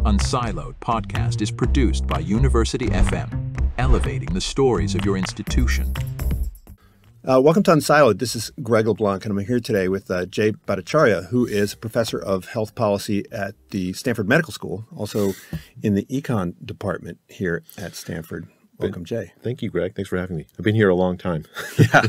Unsiloed podcast is produced by University FM, elevating the stories of your institution. Welcome to Unsiloed. This is Greg LeBlanc, and I'm here today with Jay Bhattacharya, who is a professor of health policy at the Stanford Medical School, also in the econ department here at Stanford. Welcome, Jay. Thank you, Greg. Thanks for having me. I've been here a long time. Yeah.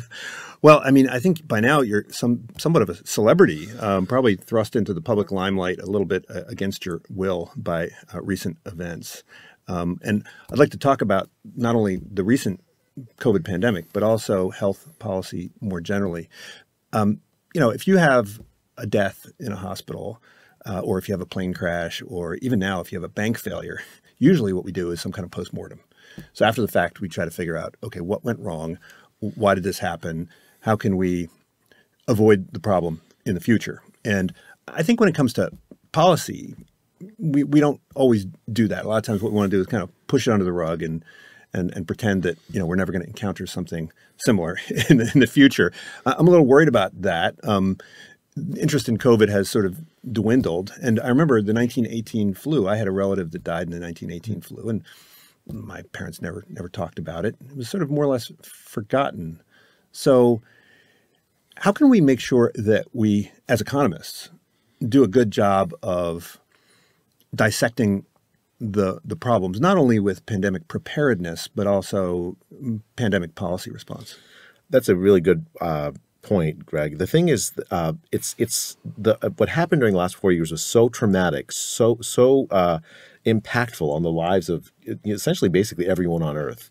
Well, I mean, I think by now you're somewhat of a celebrity, probably thrust into the public limelight a little bit against your will by recent events. And I'd like to talk about not only the recent COVID pandemic, but also health policy more generally. If you have a death in a hospital, or if you have a plane crash, or even now if you have a bank failure, usually what we do is some kind of postmortem. So after the fact, we try to figure out, okay, what went wrong? Why did this happen? How can we avoid the problem in the future? And I think when it comes to policy, we don't always do that. A lot of times what we want to do is kind of push it under the rug and pretend that, we're never going to encounter something similar in the future. I'm a little worried about that. Interest in COVID has sort of dwindled. And I remember the 1918 flu. I had a relative that died in the 1918 flu, and my parents never talked about it. It was sort of more or less forgotten. So how can we make sure that we, as economists, do a good job of dissecting the problems, not only with pandemic preparedness, but also pandemic policy response? That's a really good point, Greg. The thing is, what happened during the last 4 years was so traumatic, so impactful on the lives of essentially basically everyone on Earth,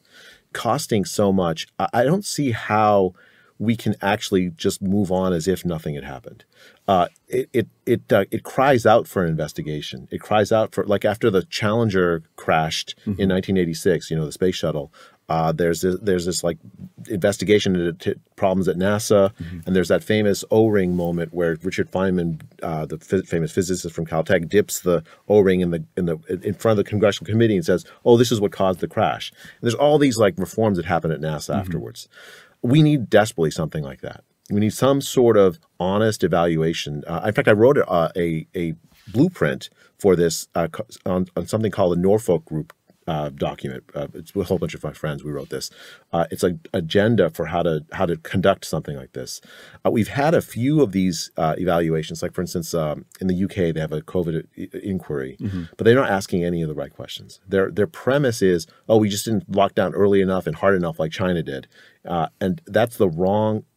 costing so much. I don't see how we can actually just move on as if nothing had happened. It cries out for an investigation. It cries out for, like, after the Challenger crashed in 1986, the space shuttle. There's this like investigation into problems at NASA, and there's that famous O-ring moment where Richard Feynman, the famous physicist from Caltech, dips the O-ring in front of the congressional committee and says, "Oh, this is what caused the crash." And there's all these like reforms that happen at NASA afterwards. We need desperately something like that. We need some sort of honest evaluation. In fact, I wrote a blueprint for this on something called the Norfolk Group document. It's with a whole bunch of my friends. We wrote this. It's an agenda for how to conduct something like this. We've had a few of these evaluations. Like, for instance, in the UK, they have a COVID inquiry, but they're not asking any of the right questions. Their premise is, oh, we just didn't lock down early enough and hard enough like China did. And that's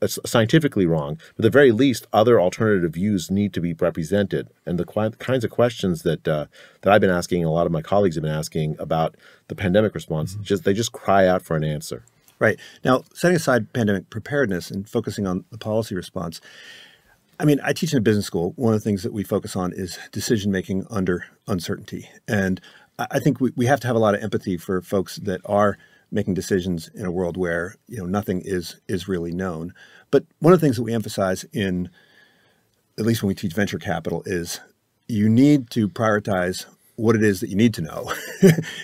it's scientifically wrong. But at the very least, other alternative views need to be represented. And the kinds of questions that I've been asking, and a lot of my colleagues have been asking about the pandemic response, they just cry out for an answer. Right. Now, setting aside pandemic preparedness and focusing on the policy response, I mean, I teach in a business school. One of the things that we focus on is decision-making under uncertainty. And I think we have to have a lot of empathy for folks that are making decisions in a world where, nothing is really known. But one of the things that we emphasize at least when we teach venture capital, is you need to prioritize what it is that you need to know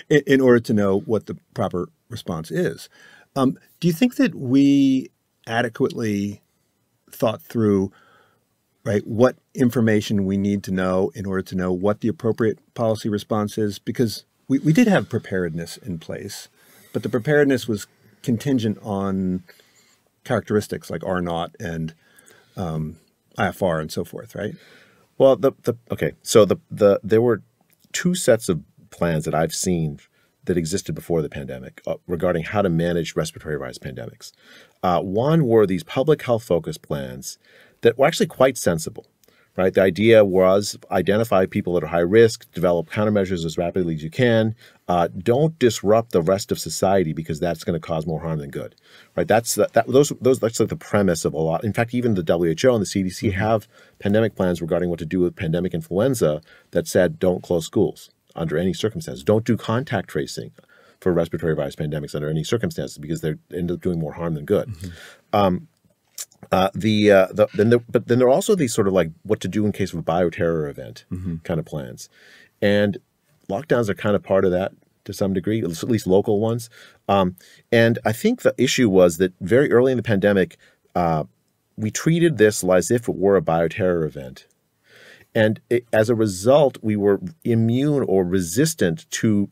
in order to know what the proper response is. Do you think that we adequately thought through, right, what information we need to know in order to know what the appropriate policy response is? Because we did have preparedness in place, but the preparedness was contingent on characteristics like R naught and IFR and so forth, right? Well, there were two sets of plans that I've seen that existed before the pandemic regarding how to manage respiratory virus pandemics. One were these public health focused plans that were actually quite sensible. Right? The idea was identify people that are high risk, develop countermeasures as rapidly as you can. Don't disrupt the rest of society because that's going to cause more harm than good. Right? That's like the premise of a lot. In fact, even the WHO and the CDC have pandemic plans regarding what to do with pandemic influenza that said don't close schools under any circumstances. Don't do contact tracing for respiratory virus pandemics under any circumstances because they end up doing more harm than good. But then there are also these sort of like what to do in case of a bioterror event kind of plans. And lockdowns are kind of part of that to some degree, at least local ones. And I think the issue was that very early in the pandemic, we treated this as if it were a bioterror event. As a result, we were immune or resistant to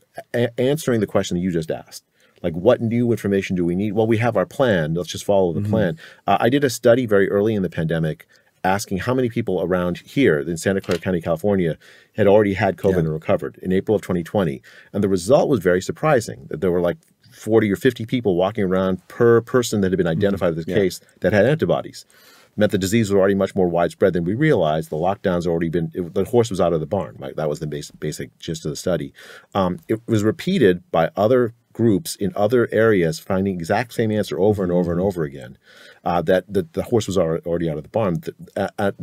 answering the question that you just asked. Like, what new information do we need? Well, we have our plan. Let's just follow the plan. I did a study very early in the pandemic asking how many people around here in Santa Clara County, California, had already had COVID and recovered in April of 2020. And the result was very surprising, that there were like 40 or 50 people walking around per person that had been identified with this case that had antibodies. It meant the disease was already much more widespread than we realized. The lockdowns already been, the horse was out of the barn. Right? That was the basic gist of the study. It was repeated by other groups in other areas, finding the exact same answer over and over and over again, that the horse was already out of the barn. But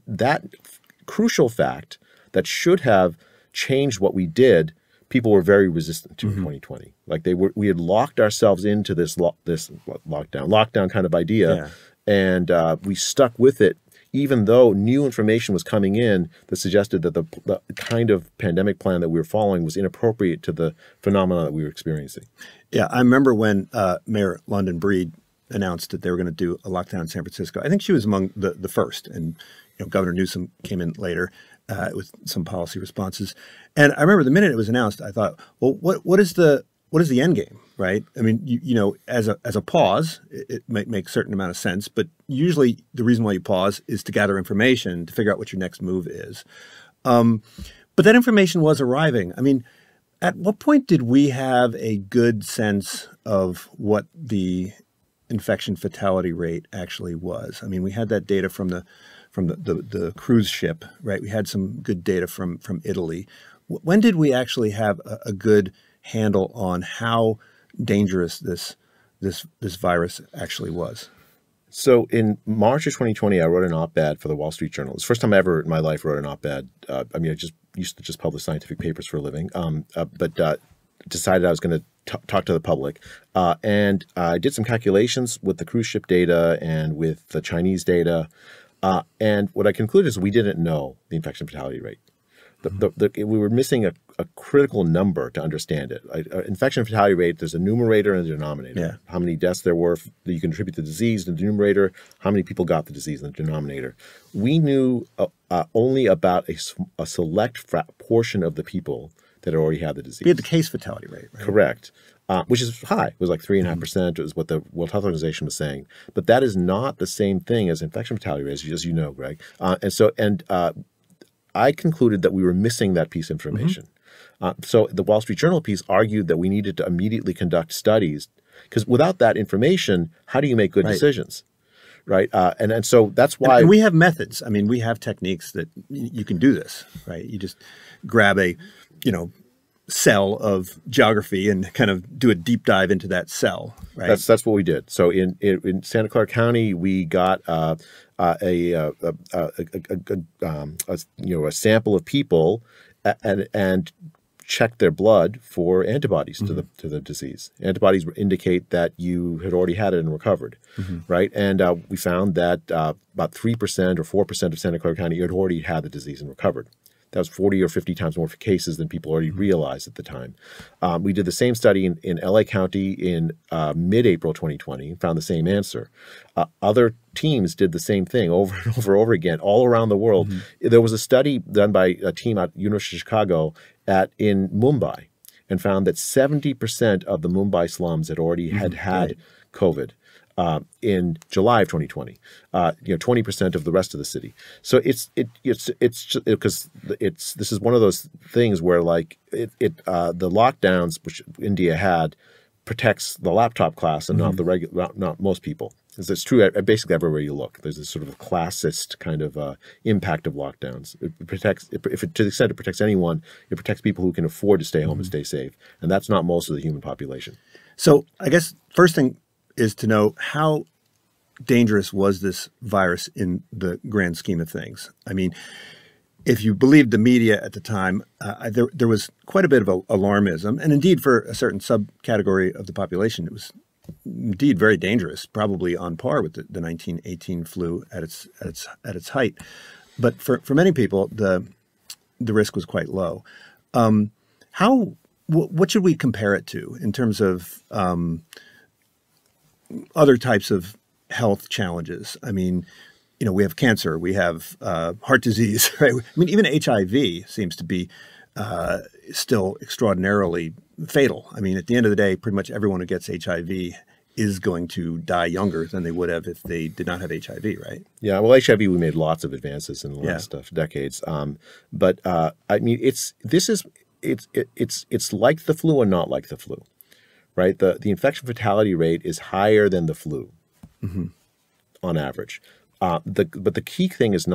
that crucial fact that should have changed what we did, people were very resistant to in 2020. Like we had locked ourselves into this lockdown kind of idea, and we stuck with it, even though new information was coming in that suggested that the kind of pandemic plan that we were following was inappropriate to the phenomena that we were experiencing. Yeah, I remember when Mayor London Breed announced that they were going to do a lockdown in San Francisco. I think she was among the first, and Governor Newsom came in later with some policy responses. And I remember the minute it was announced, I thought, well, what is the end game, right? I mean, as a pause, it might make a certain amount of sense, but usually the reason why you pause is to gather information to figure out what your next move is. But that information was arriving. I mean, at what point did we have a good sense of what the infection fatality rate actually was? I mean, we had that data from the cruise ship, right? We had some good data from Italy. When did we actually have a good handle on how dangerous this virus actually was? So in March of 2020, I wrote an op-ed for the Wall Street Journal. It's the first time I ever in my life wrote an op-ed. I just used to just publish scientific papers for a living, but decided I was going to talk to the public. And I did some calculations with the cruise ship data and with the Chinese data. And what I concluded is we didn't know the infection fatality rate. We were missing a critical number to understand it. Infection fatality rate, there's a numerator and a denominator. Yeah. How many deaths there were that you can attribute to the disease in the numerator, how many people got the disease in the denominator. We knew only about a select portion of the people that already had the disease. We had the case fatality rate, right? Correct. Which is high. It was like 3.5%. It was what the World Health Organization was saying. But that is not the same thing as infection fatality rate, as you know, Greg. I concluded that we were missing that piece of information. So the Wall Street Journal piece argued that we needed to immediately conduct studies, because without that information, how do you make good decisions? Right. And so that's why. And we have methods. I mean, we have techniques that you can do this, right? You just grab a, cell of geography and kind of do a deep dive into that cell, right? That's what we did. So in Santa Clara County, we got a sample of people and checked their blood for antibodies to the disease. Antibodies indicate that you had already had it and recovered, right? And we found that about 3% or 4% of Santa Clara County had already had the disease and recovered. That was 40 or 50 times more cases than people already realized at the time. We did the same study in LA County in mid-April 2020 and found the same answer. Other teams did the same thing over and over again all around the world. There was a study done by a team at University of Chicago in Mumbai and found that 70% of the Mumbai slums had already had COVID. In July of 2020, 20% of the rest of the city. So it's because this is one of those things where the lockdowns which India had protects the laptop class and not most people. It's true basically everywhere you look. There's this sort of classist kind of impact of lockdowns. It protects, to the extent it protects anyone, it protects people who can afford to stay home and stay safe, and that's not most of the human population. So I guess first thing is to know how dangerous was this virus in the grand scheme of things. I mean, if you believed the media at the time, there was quite a bit of alarmism, and indeed for a certain subcategory of the population, it was indeed very dangerous, probably on par with the 1918 flu at its height. But for many people, the risk was quite low. What should we compare it to in terms of other types of health challenges? I mean, we have cancer, we have heart disease, right? I mean, even HIV seems to be still extraordinarily fatal. I mean, at the end of the day, pretty much everyone who gets HIV is going to die younger than they would have if they did not have HIV, right? Yeah, well, HIV, we made lots of advances in the last decades. But I mean, it's like the flu and not like the flu, right? The infection fatality rate is higher than the flu on average. But the key thing is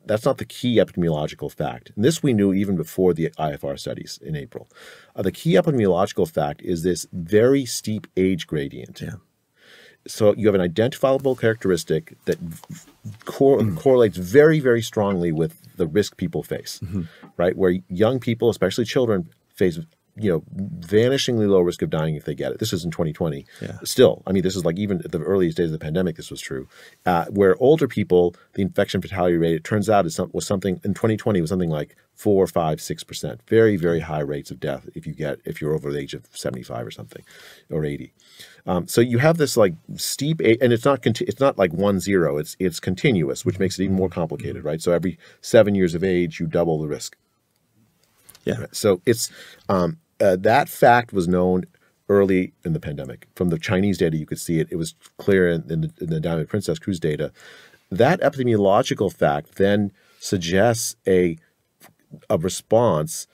that's not the key epidemiological fact. And this we knew even before the IFR studies in April. The key epidemiological fact is this very steep age gradient. Yeah. So you have an identifiable characteristic that correlates very, very strongly with the risk people face, right? Where young people, especially children, face vanishingly low risk of dying if they get it. This is in 2020. Yeah. Still, I mean, this is like even at the earliest days of the pandemic, this was true. Where older people, the infection fatality rate, it turns out was something in 2020 was something like 4, 5, 6%. Very, very high rates of death if you're over the age of 75 or something, or 80. So you have this like steep, and it's not like 1-0. It's continuous, which makes it even more complicated, right? So every 7 years of age, you double the risk. Yeah. So it's that fact was known early in the pandemic. From the Chinese data, you could see it. It was clear in the Diamond Princess cruise data. That epidemiological fact then suggests a response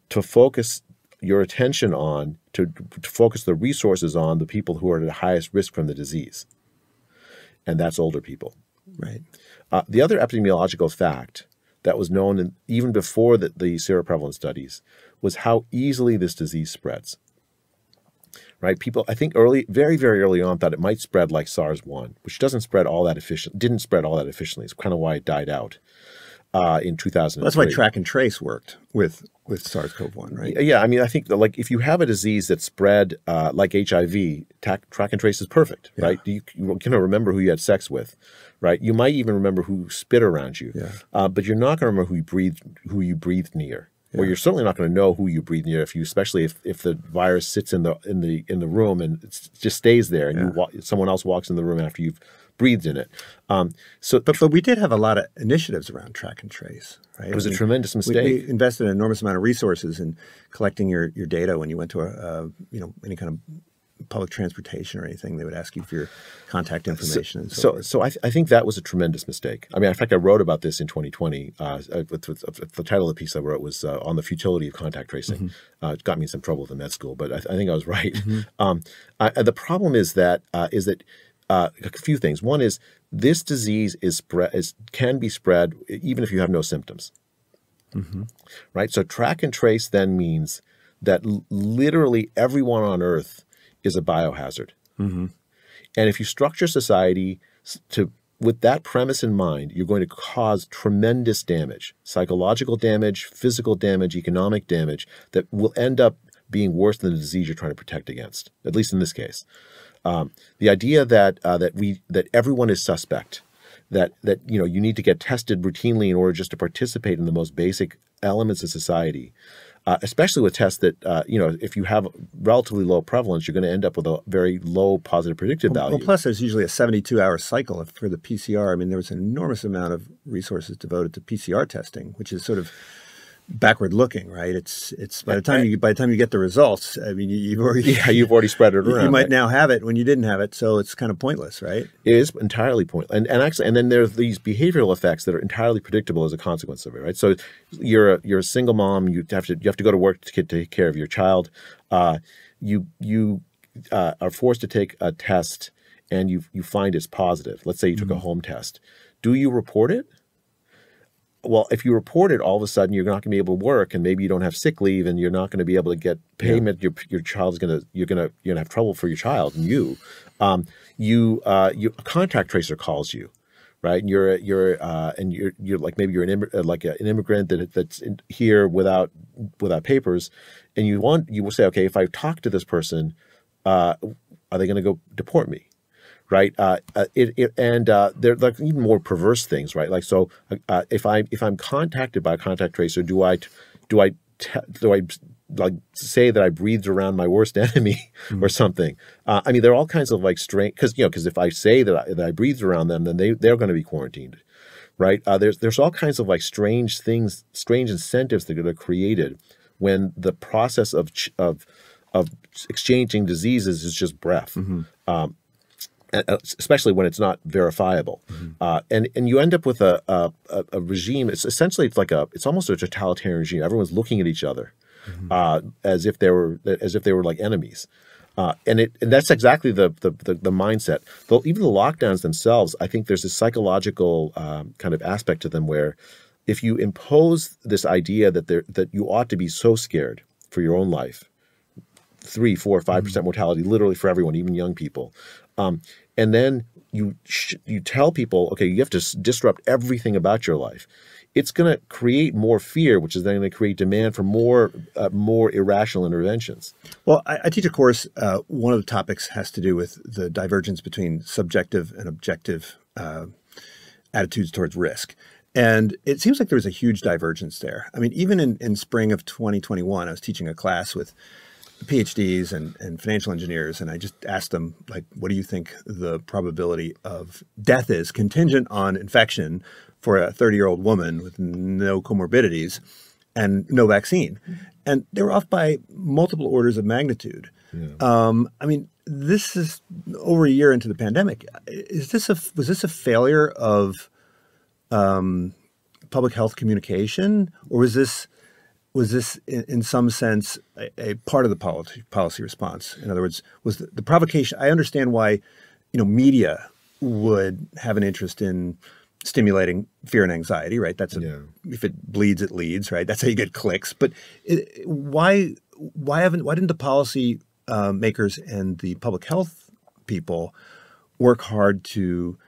to focus your attention on, to focus the resources on the people who are at the highest risk from the disease. And that's older people. Right. The other epidemiological fact that was known even before the seroprevalence studies was how easily this disease spreads. Right? People, I think very, very early on thought it might spread like SARS-1, which didn't spread all that efficiently. It's kind of why it died out in 2003. That's why track and trace worked with SARS-CoV-1, right? Yeah, I mean, I think that, like, if you have a disease that spread like HIV, track and trace is perfect, right? You can remember who you had sex with, right? You might even remember who spit around you, but you're not going to remember who you breathed near. Or you're certainly not going to know who you breathe near, especially if the virus sits in the room and it just stays there, and someone else walks in the room after you've breathed in it. But we did have a lot of initiatives around track and trace, right? It was a tremendous mistake. We invested an enormous amount of resources in collecting your data when you went to any kind of public transportation or anything. They would ask you for your contact information. And so I think that was a tremendous mistake. I mean, in fact, I wrote about this in 2020. The title of the piece I wrote was on the futility of contact tracing. It got me in some trouble with the med school, but I think I was right. The problem is that a few things. One is this disease can be spread even if you have no symptoms. Right? So track and trace then means that literally everyone on Earth is a biohazard. And if you structure society with that premise in mind, you're going to cause tremendous damage, psychological damage, physical damage, economic damage that will end up being worse than the disease you're trying to protect against, at least in this case. The idea that everyone is suspect, that you need to get tested routinely in order just to participate in the most basic elements of society, especially with tests that if you have relatively low prevalence, you're going to end up with a very low positive predictive value. Well, plus there's usually a 72-hour cycle for the PCR. I mean, there was an enormous amount of resources devoted to PCR testing, which is sort of backward looking, right? It's by the time you get the results, I mean, you've already spread it around. You might now have it when you didn't have it, so it's kind of pointless, right? It is entirely pointless, and then there's these behavioral effects that are entirely predictable as a consequence of it, right? So you're a single mom, you have to go to work to take care of your child. You are forced to take a test, and you find it's positive. Let's say you took a home test. Do you report it? Well, if you report it, all of a sudden you're not going to be able to work, and maybe you don't have sick leave, and you're not going to be able to get payment. Your child's you're gonna have trouble for your child and a contact tracer calls you, right? And you're like maybe you're an immigrant that's here without papers, and you will say, okay, if I talk to this person, are they going to go deport me? Right, they're like even more perverse things, right? Like, so if I'm contacted by a contact tracer, do I like say that I breathed around my worst enemy or something? I mean, there are all kinds of like strange, because if I say that I breathed around them, then they're going to be quarantined. right? There's all kinds of like strange things, strange incentives that are created when the process of exchanging diseases is just breath. Especially when it's not verifiable, and you end up with a regime. It's almost a totalitarian regime. Everyone's looking at each other as if they were like enemies, and that's exactly the mindset. Though even the lockdowns themselves, I think there's a psychological kind of aspect to them where if you impose this idea that you ought to be so scared for your own life, 3, 4, 5% mortality, literally for everyone, even young people. And then you tell people, okay, you have to disrupt everything about your life. It's going to create more fear, which is then going to create demand for more irrational interventions. Well, I teach a course. One of the topics has to do with the divergence between subjective and objective attitudes towards risk. And it seems like there was a huge divergence there. I mean, even in spring of 2021, I was teaching a class with PhDs and financial engineers, and I just asked them, like, what do you think the probability of death is contingent on infection for a 30-year-old woman with no comorbidities and no vaccine? And they were off by multiple orders of magnitude. Yeah. I mean, this is over a year into the pandemic. Was this a failure of public health communication, or was this in some sense a part of the policy response? In other words, was the provocation? I understand why, media would have an interest in stimulating fear and anxiety, right? If it bleeds, it leads, right? That's how you get clicks. But why didn't the policy makers and the public health people work hard to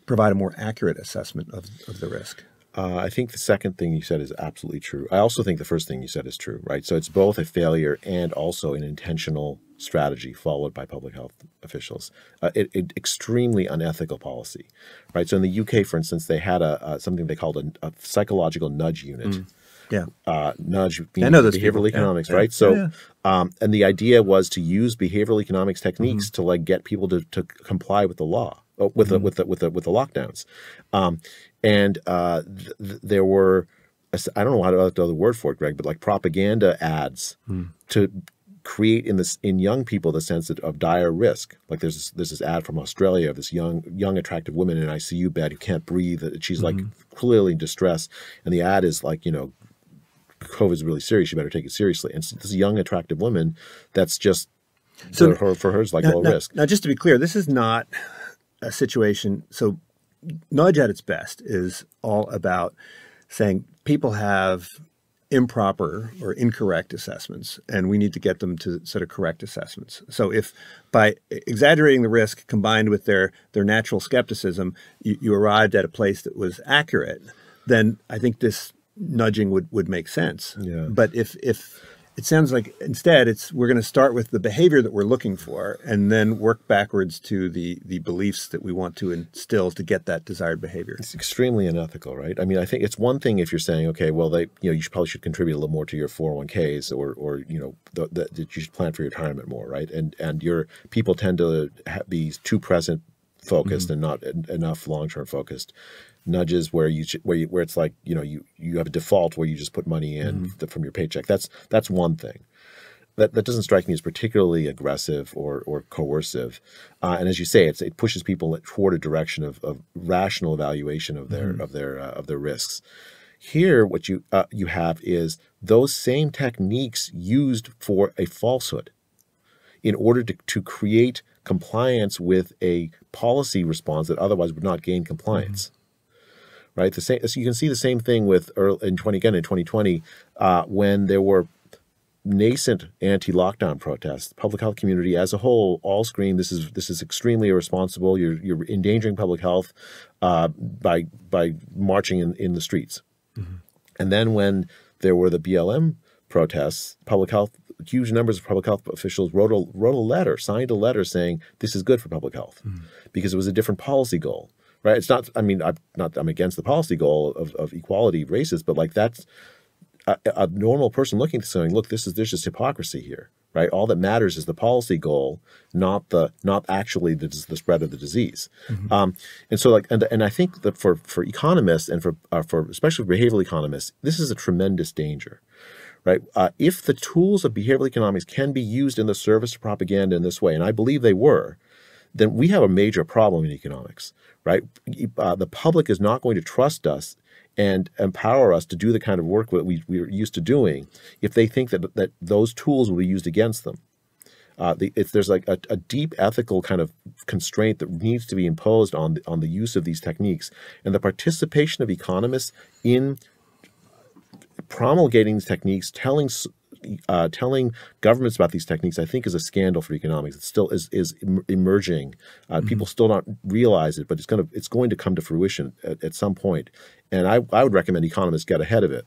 provide a more accurate assessment of the risk? I think the second thing you said is absolutely true. I also think the first thing you said is true, right? So it's both a failure and also an intentional strategy followed by public health officials. It extremely unethical policy, right? So in the UK, for instance, they had something they called a psychological nudge unit. Nudge being behavioral economics, right? So, and the idea was to use behavioral economics techniques to like get people to comply with the law, with the lockdowns. There were, I don't know how to have the other word for it, Greg, but like propaganda ads to create in young people the sense of dire risk. Like there's this ad from Australia of this young attractive woman in an ICU bed who can't breathe. She's like clearly in distress, and the ad is like, COVID is really serious. You better take it seriously. And this young attractive woman, that's just for her is like low risk. Now, just to be clear, this is not a situation. So nudge at its best is all about saying people have improper or incorrect assessments, and we need to get them to sort of correct assessments. So if by exaggerating the risk combined with their natural skepticism, you arrived at a place that was accurate, then I think this nudging would make sense. Yeah. But if it sounds like instead we're going to start with the behavior that we're looking for and then work backwards to the beliefs that we want to instill to get that desired behavior. It's extremely unethical, right? I mean, I think it's one thing if you're saying, okay, well, you probably should contribute a little more to your 401ks or that you should plan for your retirement more, right? And your people tend to be too present focused and not enough long-term focused. Nudges where it's like you have a default where you just put money in from your paycheck. That's one thing. That doesn't strike me as particularly aggressive or coercive. And as you say, it pushes people toward a direction of rational evaluation of their risks. Here, what you have is those same techniques used for a falsehood in order to create compliance with a policy response that otherwise would not gain compliance. Right. So you can see the same thing with in 2020 when there were nascent anti-lockdown protests. The public health community as a whole all screamed, "This is extremely irresponsible. You're endangering public health by marching in the streets." And then when there were the BLM protests, huge numbers of public health officials signed a letter saying this is good for public health because it was a different policy goal. Right. It's not. I mean, I'm against the policy goal of equality races, but like that's a normal person looking at this saying, look, there's just hypocrisy here. right? All that matters is the policy goal, not actually the spread of the disease. And so and I think that for economists and for especially behavioral economists, this is a tremendous danger, right? If the tools of behavioral economics can be used in the service of propaganda in this way, and I believe they were, then we have a major problem in economics, right? The public is not going to trust us and empower us to do the kind of work that we're used to doing if they think that those tools will be used against them. There's like a deep ethical kind of constraint that needs to be imposed on the use of these techniques, and the participation of economists in promulgating these techniques, telling governments about these techniques, I think is a scandal for economics. It still is emerging. People still don't realize it, but it's going to come to fruition at some point. And I would recommend economists get ahead of it.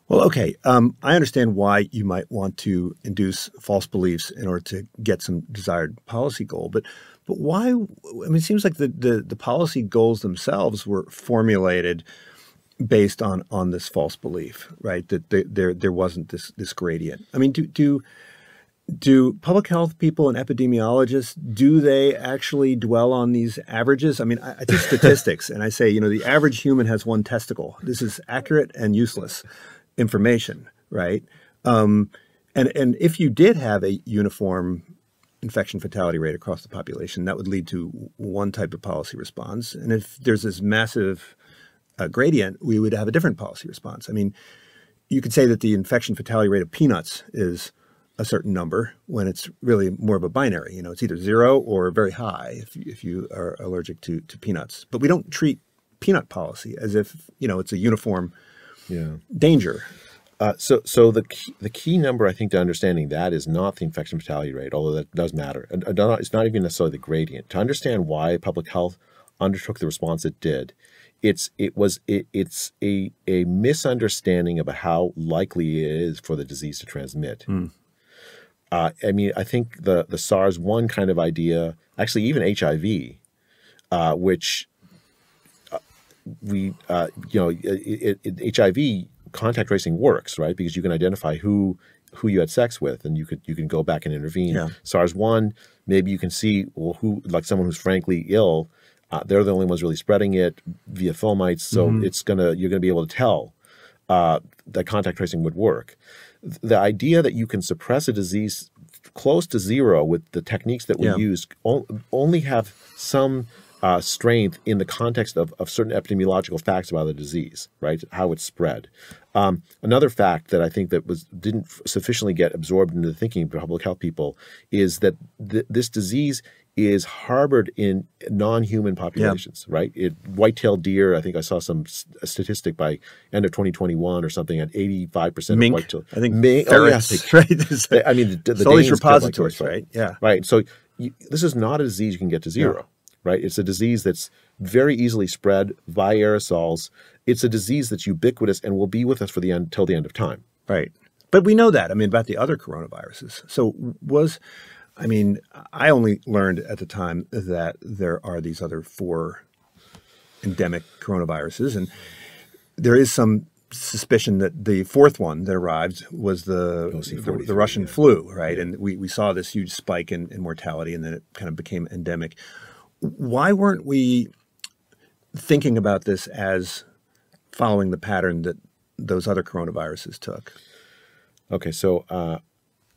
Well, okay. I understand why you might want to induce false beliefs in order to get some desired policy goal, but why? I mean, it seems like the policy goals themselves were formulated based on this false belief, right? That there wasn't this gradient. I mean, do public health people and epidemiologists, do they actually dwell on these averages? I mean, I teach statistics and I say, the average human has one testicle. This is accurate and useless information, right? And if you did have a uniform infection fatality rate across the population, that would lead to one type of policy response. And if there's this massive gradient, we would have a different policy response. I mean, you could say that the infection fatality rate of peanuts is a certain number when it's really more of a binary. It's either 0 or very high if you are allergic to peanuts. But we don't treat peanut policy as if it's a uniform danger. So the key number, I think, to understanding that is not the infection fatality rate, although that does matter. And it's not even necessarily the gradient. To understand why public health undertook the response it did, it's a misunderstanding about how likely it is for the disease to transmit. I mean, I think the SARS-1 kind of idea, actually even HIV, which HIV contact tracing works, right? Because you can identify who you had sex with, and you can go back and intervene. Yeah. SARS-1, maybe you can see who, like someone who's frankly ill, they're the only ones really spreading it via fomites, so you're gonna be able to tell that contact tracing would work. The idea that you can suppress a disease close to 0 with the techniques that we use only have some strength in the context of certain epidemiological facts about the disease, right? How it's spread. Another fact that I think that didn't sufficiently get absorbed into the thinking of public health people is that this disease is harbored in non-human populations, right? White-tailed deer, I think I saw some statistic by end of 2021 or something at 85% mink, of white-tailed. I think ferrets, right? I mean, the all these Danes repositories, right? Yeah. Right. So this is not a disease you can get to 0, right? It's a disease that's very easily spread by aerosols. It's a disease that's ubiquitous and will be with us till the end of time. Right. But we know that, I mean, about the other coronaviruses. So I only learned at the time that there are these other 4 endemic coronaviruses, and there is some suspicion that the 4th one that arrived was the Russian flu, right? Yeah. And we saw this huge spike in mortality, and then it kind of became endemic. Why weren't we thinking about this as following the pattern that those other coronaviruses took? Okay, so I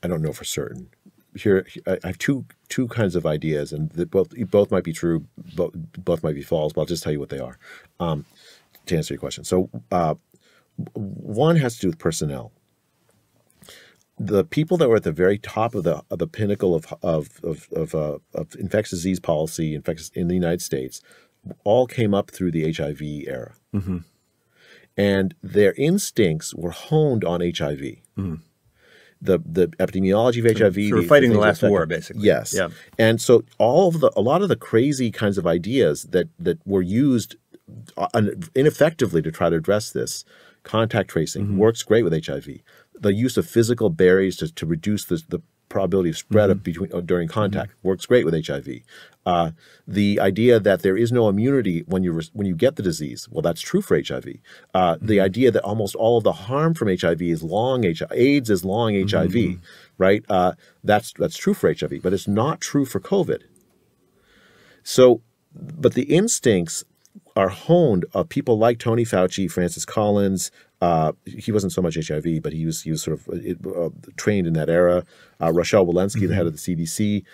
don't know for certain. Here, I have two kinds of ideas, and both might be true, both might be false, but I'll just tell you what they are to answer your question. So one has to do with personnel. The people that were at the very top of the pinnacle of infectious disease policy in the United States all came up through the HIV era. And their instincts were honed on HIV. The epidemiology of HIV. So we're fighting the last war, basically. Yes. Yeah. And so a lot of the crazy kinds of ideas that were used ineffectively to try to address this, contact tracing works great with HIV. The use of physical barriers to reduce the probability of spread of during contact. Works great with HIV. The idea that there is no immunity when you get the disease, well, that's true for HIV. The idea that almost all of the harm from HIV is long AIDS is long HIV, right? That's true for HIV, but it's not true for COVID. So, but the instincts are honed of people like Tony Fauci, Francis Collins. He wasn't so much HIV, but he was sort of trained in that era. Rochelle Walensky, the head of the CDC.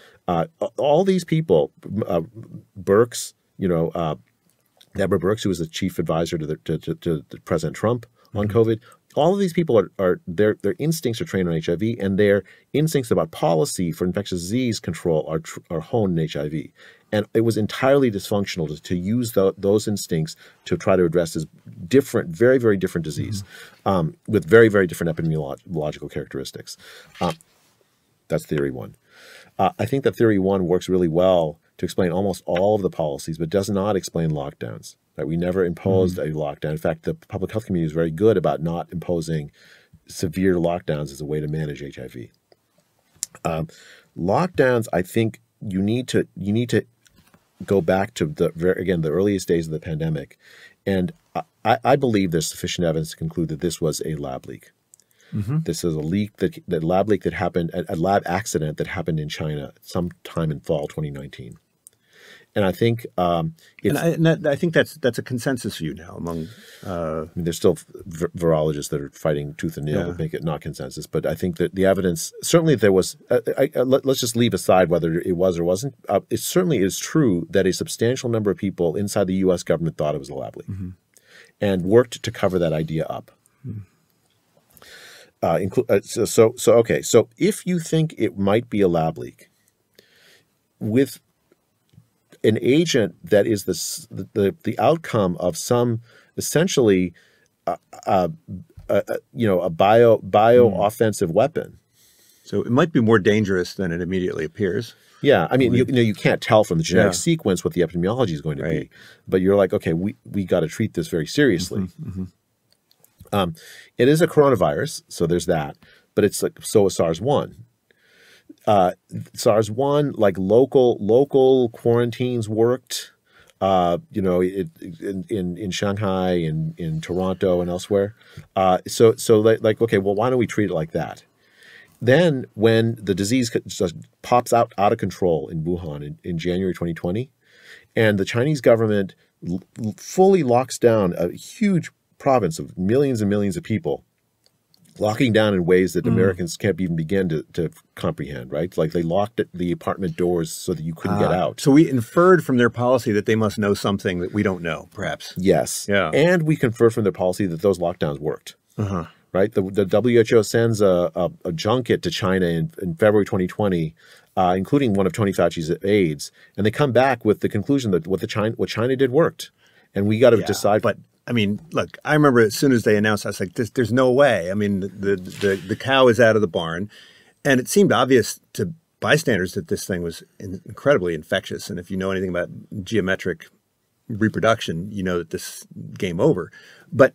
All these people, Birx, Deborah Birx, who was the chief advisor to President Trump on COVID. All of these people their instincts are trained on HIV, and their instincts about policy for infectious disease control are honed in HIV. And it was entirely dysfunctional to use those instincts to try to address this different, very, very different disease with very, very different epidemiological characteristics. That's theory one. I think that theory one works really well to explain almost all of the policies, but does not explain lockdowns. Right? We never imposed a lockdown. In fact, the public health community is very good about not imposing severe lockdowns as a way to manage HIV. Lockdowns, I think you need to go back to the earliest days of the pandemic, and I believe there's sufficient evidence to conclude that this was a lab leak. This is a leak that lab leak that happened, a lab accident that happened in China sometime in fall 2019. And I think I think that's a consensus view now among. I mean, there's still virologists that are fighting tooth and nail to make it not consensus, but I think that the evidence certainly there was. Let's just leave aside whether it was or wasn't. It certainly is true that a substantial number of people inside the U.S. government thought it was a lab leak, and worked to cover that idea up. So if you think it might be a lab leak, with an agent that is the outcome of some essentially a bio offensive weapon. So it might be more dangerous than it immediately appears. Yeah, I mean, you can't tell from the genetic sequence what the epidemiology is going to be, but you're like, okay, we got to treat this very seriously. It is a coronavirus, so there's that, but it's like so is SARS-1. SARS-1, like local quarantines worked, in Shanghai and in Toronto and elsewhere. So okay, well, why don't we treat it like that? Then when the disease just pops out of control in Wuhan in January 2020, and the Chinese government fully locks down a huge province of millions and millions of people, locking down in ways that Americans can't even begin to comprehend, right? Like they locked the apartment doors so that you couldn't get out. So we inferred from their policy that they must know something that we don't know, perhaps. Yes. Yeah. And we conferred from their policy that those lockdowns worked. Right? The WHO sends a junket to China in February 2020, including one of Tony Fauci's aides, and they come back with the conclusion that what China did worked. And we got to decide. But I mean, look, I remember as soon as they announced, I was like, there's no way. I mean, the cow is out of the barn. And it seemed obvious to bystanders that this thing was incredibly infectious. And if you know anything about geometric reproduction, you know that this game over. But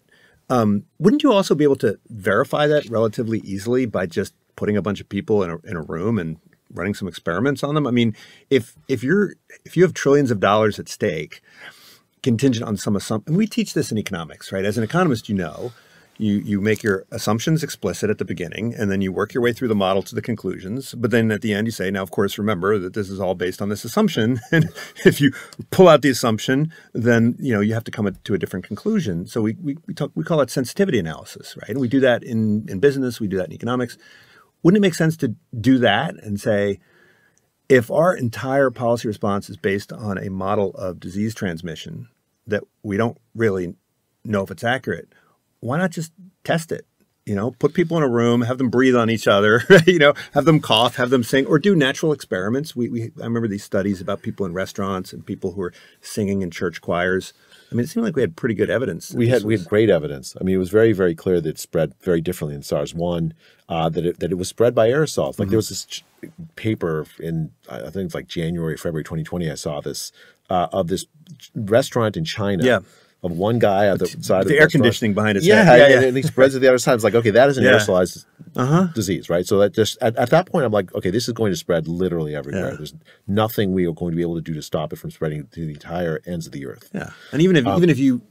wouldn't you also be able to verify that relatively easily by just putting a bunch of people in a room and running some experiments on them? I mean, if you have trillions of dollars at stake, contingent on some assumption. And we teach this in economics, right? As an economist, you make your assumptions explicit at the beginning, and then you work your way through the model to the conclusions. But then at the end, you say, now, of course, remember that this is all based on this assumption. And if you pull out the assumption, then you have to come to a different conclusion. So we call that sensitivity analysis, right? And we do that in business. We do that in economics. Wouldn't it make sense to do that and say, if our entire policy response is based on a model of disease transmission that we don't really know if it's accurate, why not just test it? Put people in a room, have them breathe on each other, have them cough, have them sing, or do natural experiments. I remember these studies about people in restaurants and people who were singing in church choirs. I mean, it seemed like we had pretty good evidence. We had great evidence. I mean, it was very, very clear that it spread very differently in SARS-1, that it was spread by aerosols. Like there was this paper in, I think it's like January, February 2020, I saw this, of this restaurant in China of one guy at the side of the air restaurant. conditioning behind his yeah, head. and he spreads it the other side. It's like, okay, that is an Yeah. aerosolized disease, right? So that just at that point, I'm like, okay, this is going to spread literally everywhere. Yeah. There's nothing we are going to be able to do to stop it from spreading to the entire ends of the earth. Yeah, and even if you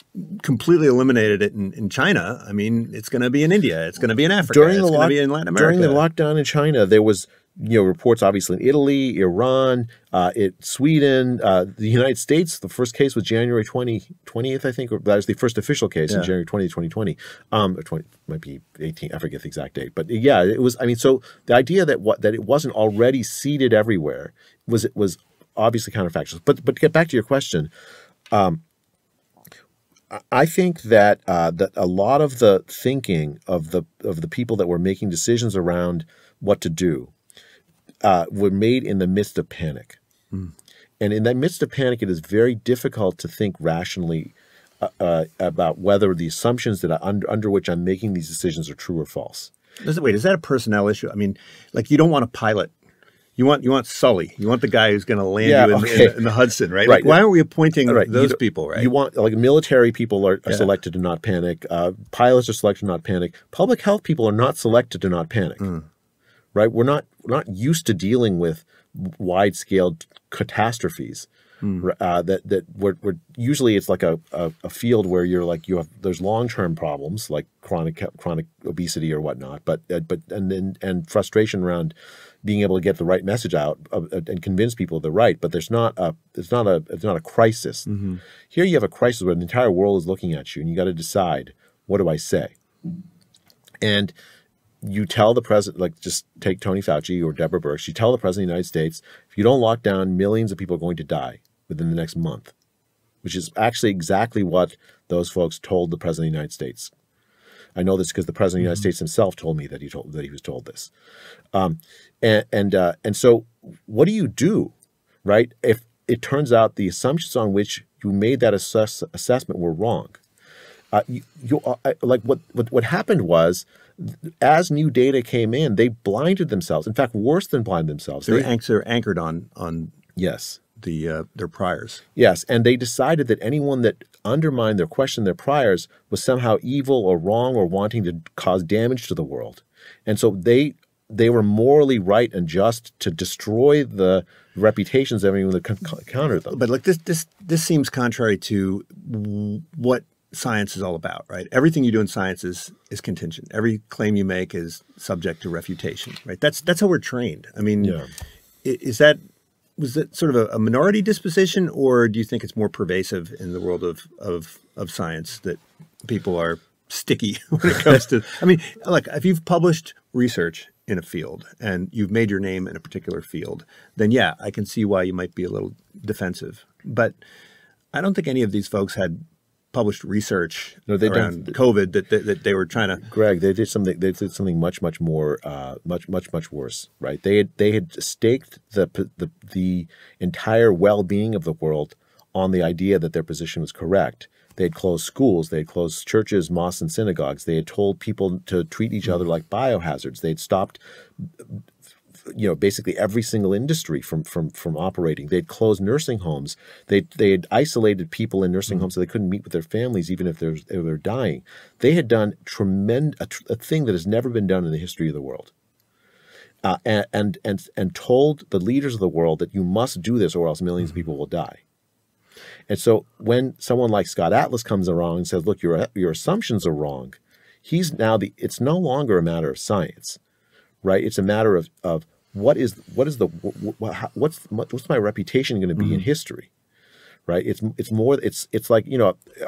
completely eliminated it in China, I mean, it's going to be in India, it's going to be in Africa, it's going to be in Latin America. During the lockdown in China, there was reports obviously in Italy, Iran, Sweden, the United States. The first case was January 20th, I think. Or that was the first official case in January 20th, 2020. Or 20, might be 18. I forget the exact date. But yeah, it was. I mean, so the idea that it wasn't already seeded everywhere was obviously counterfactual. But to get back to your question. I think that that a lot of the thinking of the people that were making decisions around what to do were made in the midst of panic. And in that midst of panic, it is very difficult to think rationally about whether the assumptions that under which I'm making these decisions are true or false. Wait, is that a personnel issue? I mean, like, you don't want a pilot. You want Sully. You want the guy who's going to land you in the Hudson, right? Like, why aren't we appointing those people, right? You want, like, military people are selected to not panic. Pilots are selected to not panic. Public health people are not selected to not panic, right? We're not used to dealing with wide-scale catastrophes. That we're usually it's like a field where you're like there's long-term problems like chronic obesity or whatnot, but frustration around being able to get the right message out and convince people they're right, but it's not a crisis. Here you have a crisis where the entire world is looking at you and you got to decide, what do I say? And you tell the president, like, just take Tony Fauci or Deborah Birx, you tell the president of the United States, if you don't lock down, millions of people are going to die within the next month, which is actually exactly what those folks told the president of the United States. I know this because the president of the United States himself told me that he was told this. And so what do you do, right? If it turns out the assumptions on which you made that assessment were wrong, like what happened was, as new data came in, they blinded themselves. In fact, worse than blinded themselves. They're anchored on yes. Their priors. Yes, and they decided that anyone that undermined or questioned their priors was somehow evil or wrong or wanting to cause damage to the world. And so they were morally right and just to destroy the reputations of anyone that countered them. But like this seems contrary to what science is all about, right? Everything you do in science is contingent. Every claim you make is subject to refutation, right? That's how we're trained. I mean, was that sort of a minority disposition, or do you think it's more pervasive in the world of science that people are sticky when it comes to? I mean, look, if you've published research in a field and you've made your name in a particular field, then yeah, I can see why you might be a little defensive. But I don't think any of these folks had published research around COVID that they were trying to. Greg, they did something. They did something much more, much worse. Right? They had staked the entire well-being of the world on the idea that their position was correct. They had closed schools. They had closed churches, mosques, and synagogues. They had told people to treat each other like biohazards. They had stopped, basically every single industry from operating. They'd closed nursing homes. They had isolated people in nursing homes so they couldn't meet with their families even if they were dying. They had done a thing that has never been done in the history of the world. And told the leaders of the world that you must do this or else millions of people will die. And so when someone like Scott Atlas comes around and says, look, your assumptions are wrong, it's no longer a matter of science, right? It's a matter of what's my reputation going to be in history, right? It's like,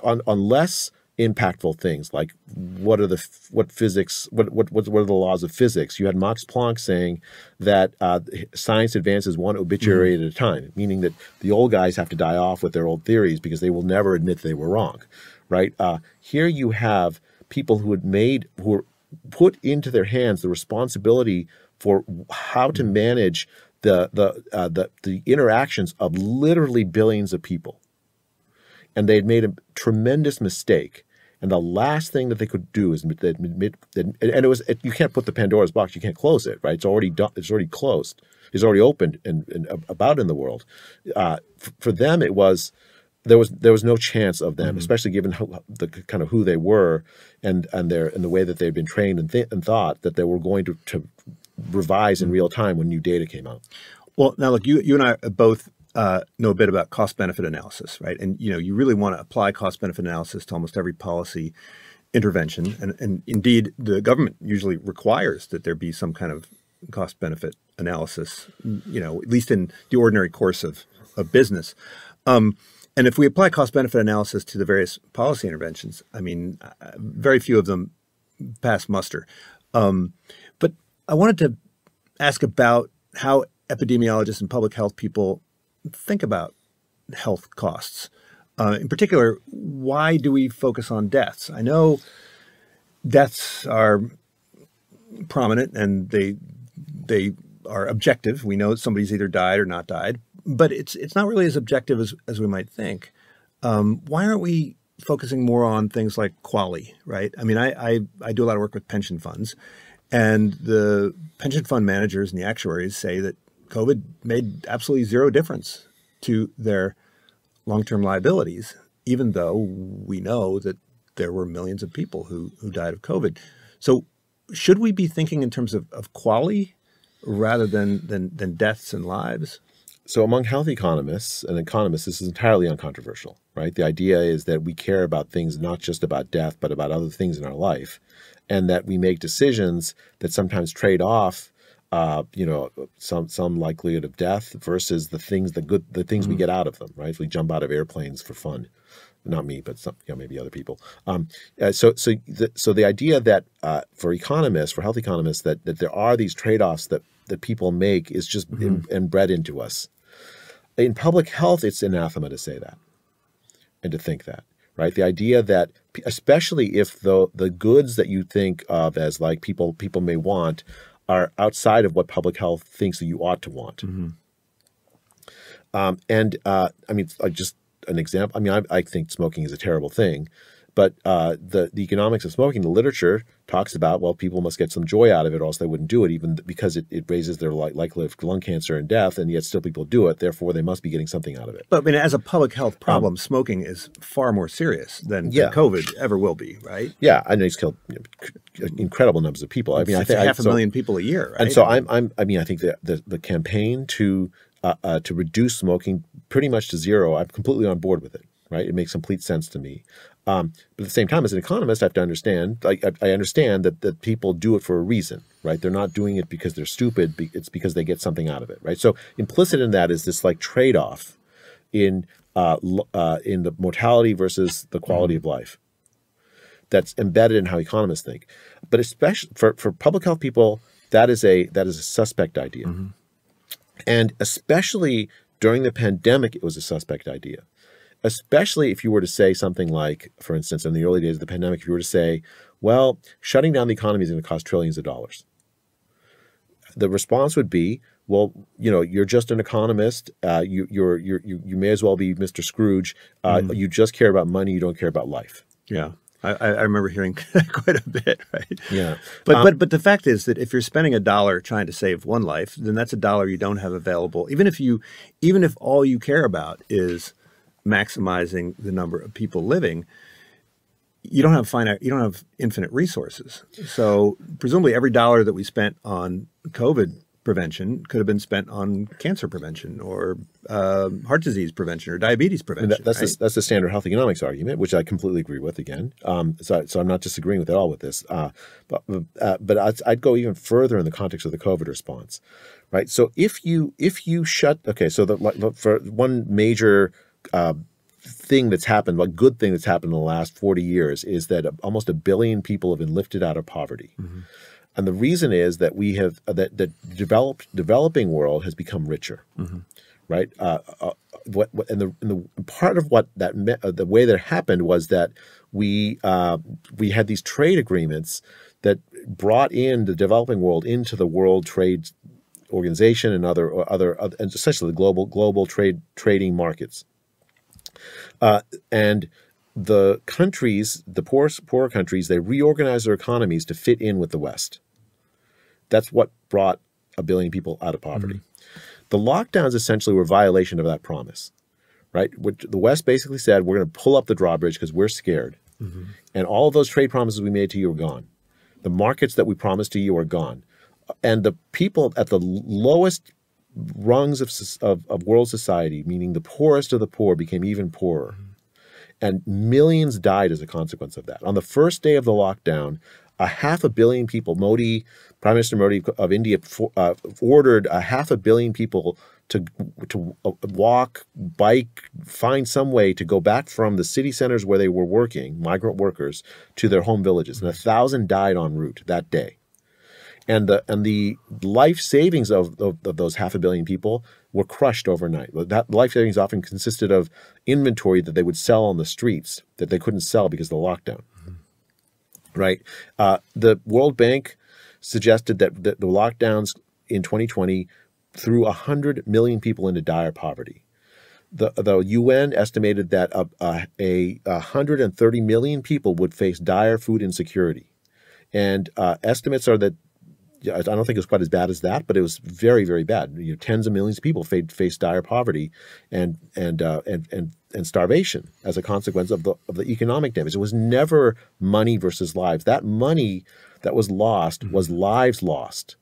on less impactful things like what are the laws of physics? You had Max Planck saying that science advances one obituary at a time, meaning that the old guys have to die off with their old theories because they will never admit they were wrong, right? Here you have people who were put into their hands the responsibility for how to manage the interactions of literally billions of people, and they had made a tremendous mistake. And the last thing that they could do is admit that, you can't put the Pandora's box, you can't close it, right? It's already done, it's already closed, it's already opened and about in the world. For them, it was there was no chance of them, especially given the kind of who they were and the way that they'd been trained and thought that they were going to revise in real time when new data came out. Well, now look, you and I both know a bit about cost-benefit analysis, right? And you really want to apply cost-benefit analysis to almost every policy intervention, and indeed, the government usually requires that there be some kind of cost-benefit analysis, at least in the ordinary course of business. And if we apply cost-benefit analysis to the various policy interventions, I mean, very few of them pass muster. But I wanted to ask about how epidemiologists and public health people think about health costs. In particular, why do we focus on deaths? I know deaths are prominent and they are objective. We know somebody's either died or not died, but it's not really as objective as we might think. Why aren't we focusing more on things like QALY, right? I mean, I do a lot of work with pension funds, and the pension fund managers and the actuaries say that COVID made absolutely zero difference to their long-term liabilities, even though we know that there were millions of people who died of COVID. So should we be thinking in terms of QALY rather than deaths and lives? So among health economists and economists, this is entirely uncontroversial, right? The idea is that we care about things not just about death, but about other things in our life, and that we make decisions that sometimes trade off some likelihood of death versus the things we get out of them, right? If we jump out of airplanes for fun, not me, but maybe other people. So the idea that for economists, for health economists, that there are these trade-offs that people make is just inbred into us. In public health, it's anathema to say that and to think that, right? The idea that, especially if the goods that you think of as like people may want are outside of what public health thinks that you ought to want. I mean, just an example. I mean, I think smoking is a terrible thing, but the economics of smoking, the literature talks about, well, people must get some joy out of it, or else they wouldn't do it, even because it raises their likelihood of lung cancer and death, and yet still people do it. Therefore, they must be getting something out of it. But I mean, as a public health problem, smoking is far more serious than COVID ever will be, right? Yeah, I know it's killed incredible numbers of people. I mean, I think 500,000 people a year, right? And so I think that the campaign to reduce smoking pretty much to zero, I'm completely on board with it. Right, it makes complete sense to me. But at the same time, as an economist, I have to understand. I understand that people do it for a reason. Right, they're not doing it because they're stupid. It's because they get something out of it. Right. So implicit in that is this like trade-off in the mortality versus the quality of life. That's embedded in how economists think. But especially for public health people, that is a suspect idea. And especially during the pandemic, it was a suspect idea. Especially if you were to say something like, for instance, in the early days of the pandemic, if you were to say, well, shutting down the economy is going to cost trillions of dollars. The response would be, well, you're just an economist. You may as well be Mr. Scrooge. You just care about money. You don't care about life. Yeah. I remember hearing quite a bit, right? Yeah. But the fact is that if you're spending $1 trying to save one life, then that's $1 you don't have available. Even if all you care about is maximizing the number of people living, you don't have infinite resources. So presumably every $1 that we spent on COVID prevention could have been spent on cancer prevention or heart disease prevention or diabetes prevention. That's the standard health economics argument, which I completely agree with again. So I'm not disagreeing with it all with this. But I'd go even further in the context of the COVID response, right? So if you shut, for one major thing that's happened, a good thing that's happened in the last 40 years is that almost 1 billion people have been lifted out of poverty. And the reason is that we have the developing world has become richer, right? The part of what that meant, the way that it happened was that we had these trade agreements that brought in the developing world into the World Trade Organization and other and essentially the global trading markets. And the countries, the poorer countries, they reorganize their economies to fit in with the West. That's what brought 1 billion people out of poverty. The lockdowns essentially were a violation of that promise, right? Which the West basically said, we're going to pull up the drawbridge because we're scared. And all of those trade promises we made to you are gone. The markets that we promised to you are gone. And the people at the lowest rungs of world society, meaning the poorest of the poor, became even poorer. And millions died as a consequence of that. On the first day of the lockdown, 500 million people, Prime Minister Modi of India ordered 500 million people to walk, bike, find some way to go back from the city centers where they were working, migrant workers, to their home villages. And 1,000 died en route that day. And the life savings of those 500 million people were crushed overnight. That life savings often consisted of inventory that they would sell on the streets that they couldn't sell because of the lockdown. Right? The World Bank suggested that the lockdowns in 2020 threw 100 million people into dire poverty. The UN estimated that 130 million people would face dire food insecurity. And estimates are that, I don't think it was quite as bad as that, but it was very, very bad. Tens of millions of people faced dire poverty and starvation as a consequence of the economic damage. It was never money versus lives. That money that was lost was lives lost.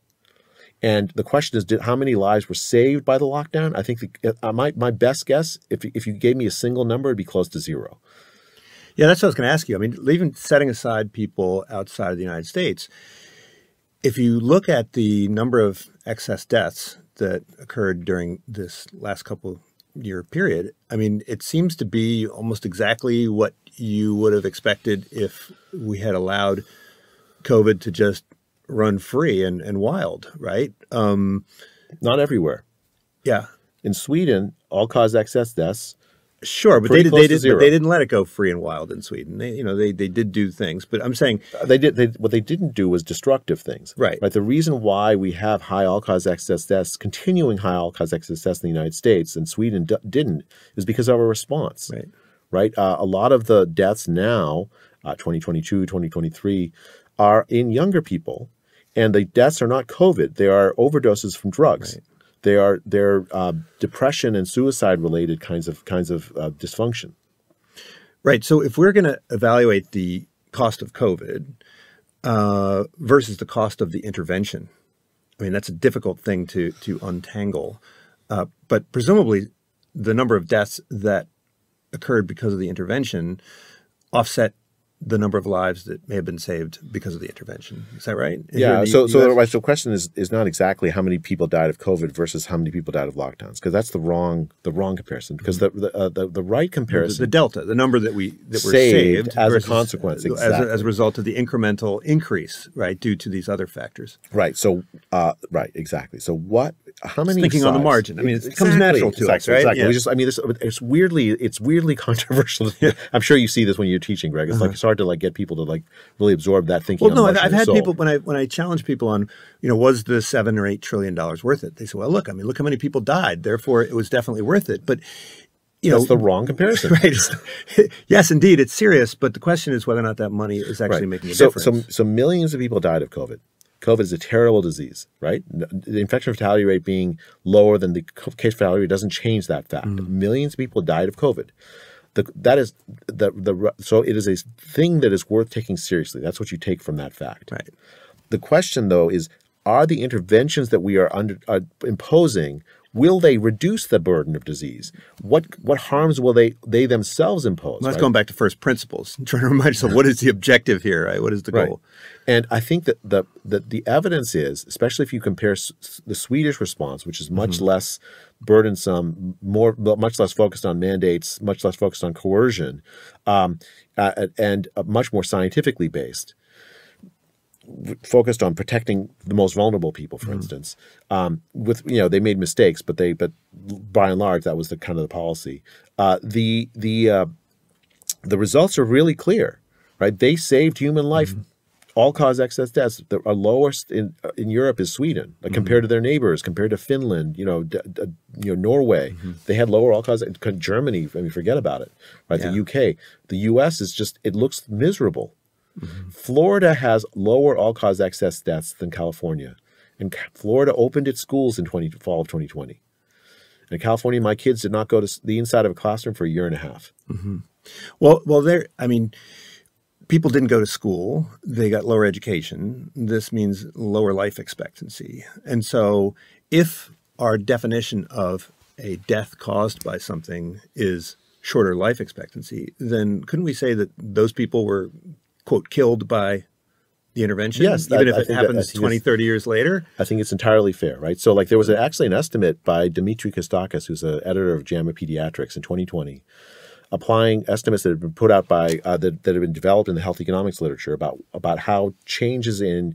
And the question is, how many lives were saved by the lockdown? I think my best guess, if you gave me a single number, it'd be close to zero. Yeah, that's what I was going to ask you. I mean, even setting aside people outside of the United States, if you look at the number of excess deaths that occurred during this last couple year period, I mean, it seems to be almost exactly what you would have expected if we had allowed COVID to just run free and wild, right? Not everywhere. Yeah. In Sweden, all-cause excess deaths. Sure, but they didn't let it go free and wild in Sweden. They did do things, but I'm saying what they didn't do was destructive things. Right. The reason why we have high all-cause excess deaths, continuing high all-cause excess deaths in the United States, and Sweden didn't, is because of our response. Right. A lot of the deaths now, 2022, 2023, are in younger people, and the deaths are not COVID. They are overdoses from drugs. Right. They're depression and suicide related kinds of dysfunction. Right. So if we're going to evaluate the cost of COVID versus the cost of the intervention, I mean, that's a difficult thing to untangle. But presumably the number of deaths that occurred because of the intervention offset the number of lives that may have been saved because of the intervention. Is that right? Yeah. So the question is not exactly how many people died of COVID versus how many people died of lockdowns, because that's the wrong comparison. Because the right comparison, the delta, the number that were saved as a consequence, exactly. as a result of the incremental increase, right, due to these other factors. Right. So right, exactly. So how many? Thinking on the margin. I mean, it comes natural to us, right? Exactly. Yeah. It's weirdly controversial. Yeah. I'm sure you see this when you're teaching, Greg. It's it's hard to get people to really absorb that thinking. Well, no, I've had people when I challenge people on, was the $7 or $8 trillion worth it? They say, well, look how many people died. Therefore, it was definitely worth it. But that's the wrong comparison. Right. Yes, indeed, it's serious. But the question is whether or not that money is actually making a difference. So millions of people died of COVID. COVID is a terrible disease, right? The infection fatality rate being lower than the case fatality rate doesn't change that fact. Millions of people died of COVID. So it is a thing that is worth taking seriously. That's what you take from that fact. Right. The question, though, is: are the interventions that we are imposing, will they reduce the burden of disease? What harms will they themselves impose? Well, that's going back to first principles. I'm trying to remind yourself, what is the objective here? Right? What is the goal? Right. And I think that the evidence is, especially if you compare the Swedish response, which is much less burdensome, much less focused on mandates, much less focused on coercion, and much more scientifically based, focused on protecting the most vulnerable people, for instance. They made mistakes, but by and large that was the kind of the policy. The results are really clear, right? They saved human life. All-cause excess deaths that are lowest in Europe is Sweden, compared to their neighbors, compared to Finland, Norway. They had lower all-cause. Germany, forget about it, right? Yeah. The UK, the US is it looks miserable. Florida has lower all-cause excess deaths than California, and Florida opened its schools in fall of 2020. In California, my kids did not go to the inside of a classroom for a year and a half. Well, people didn't go to school. They got lower education. This means lower life expectancy. And so if our definition of a death caused by something is shorter life expectancy, then couldn't we say that those people were, quote, killed by the intervention? Yes. Even if it happens 20, 30 years later? I think it's entirely fair, right? So like there was actually an estimate by Dimitri Kostakis, who's the editor of JAMA Pediatrics in 2020, applying estimates that have been put out by that have been developed in the health economics literature about how changes in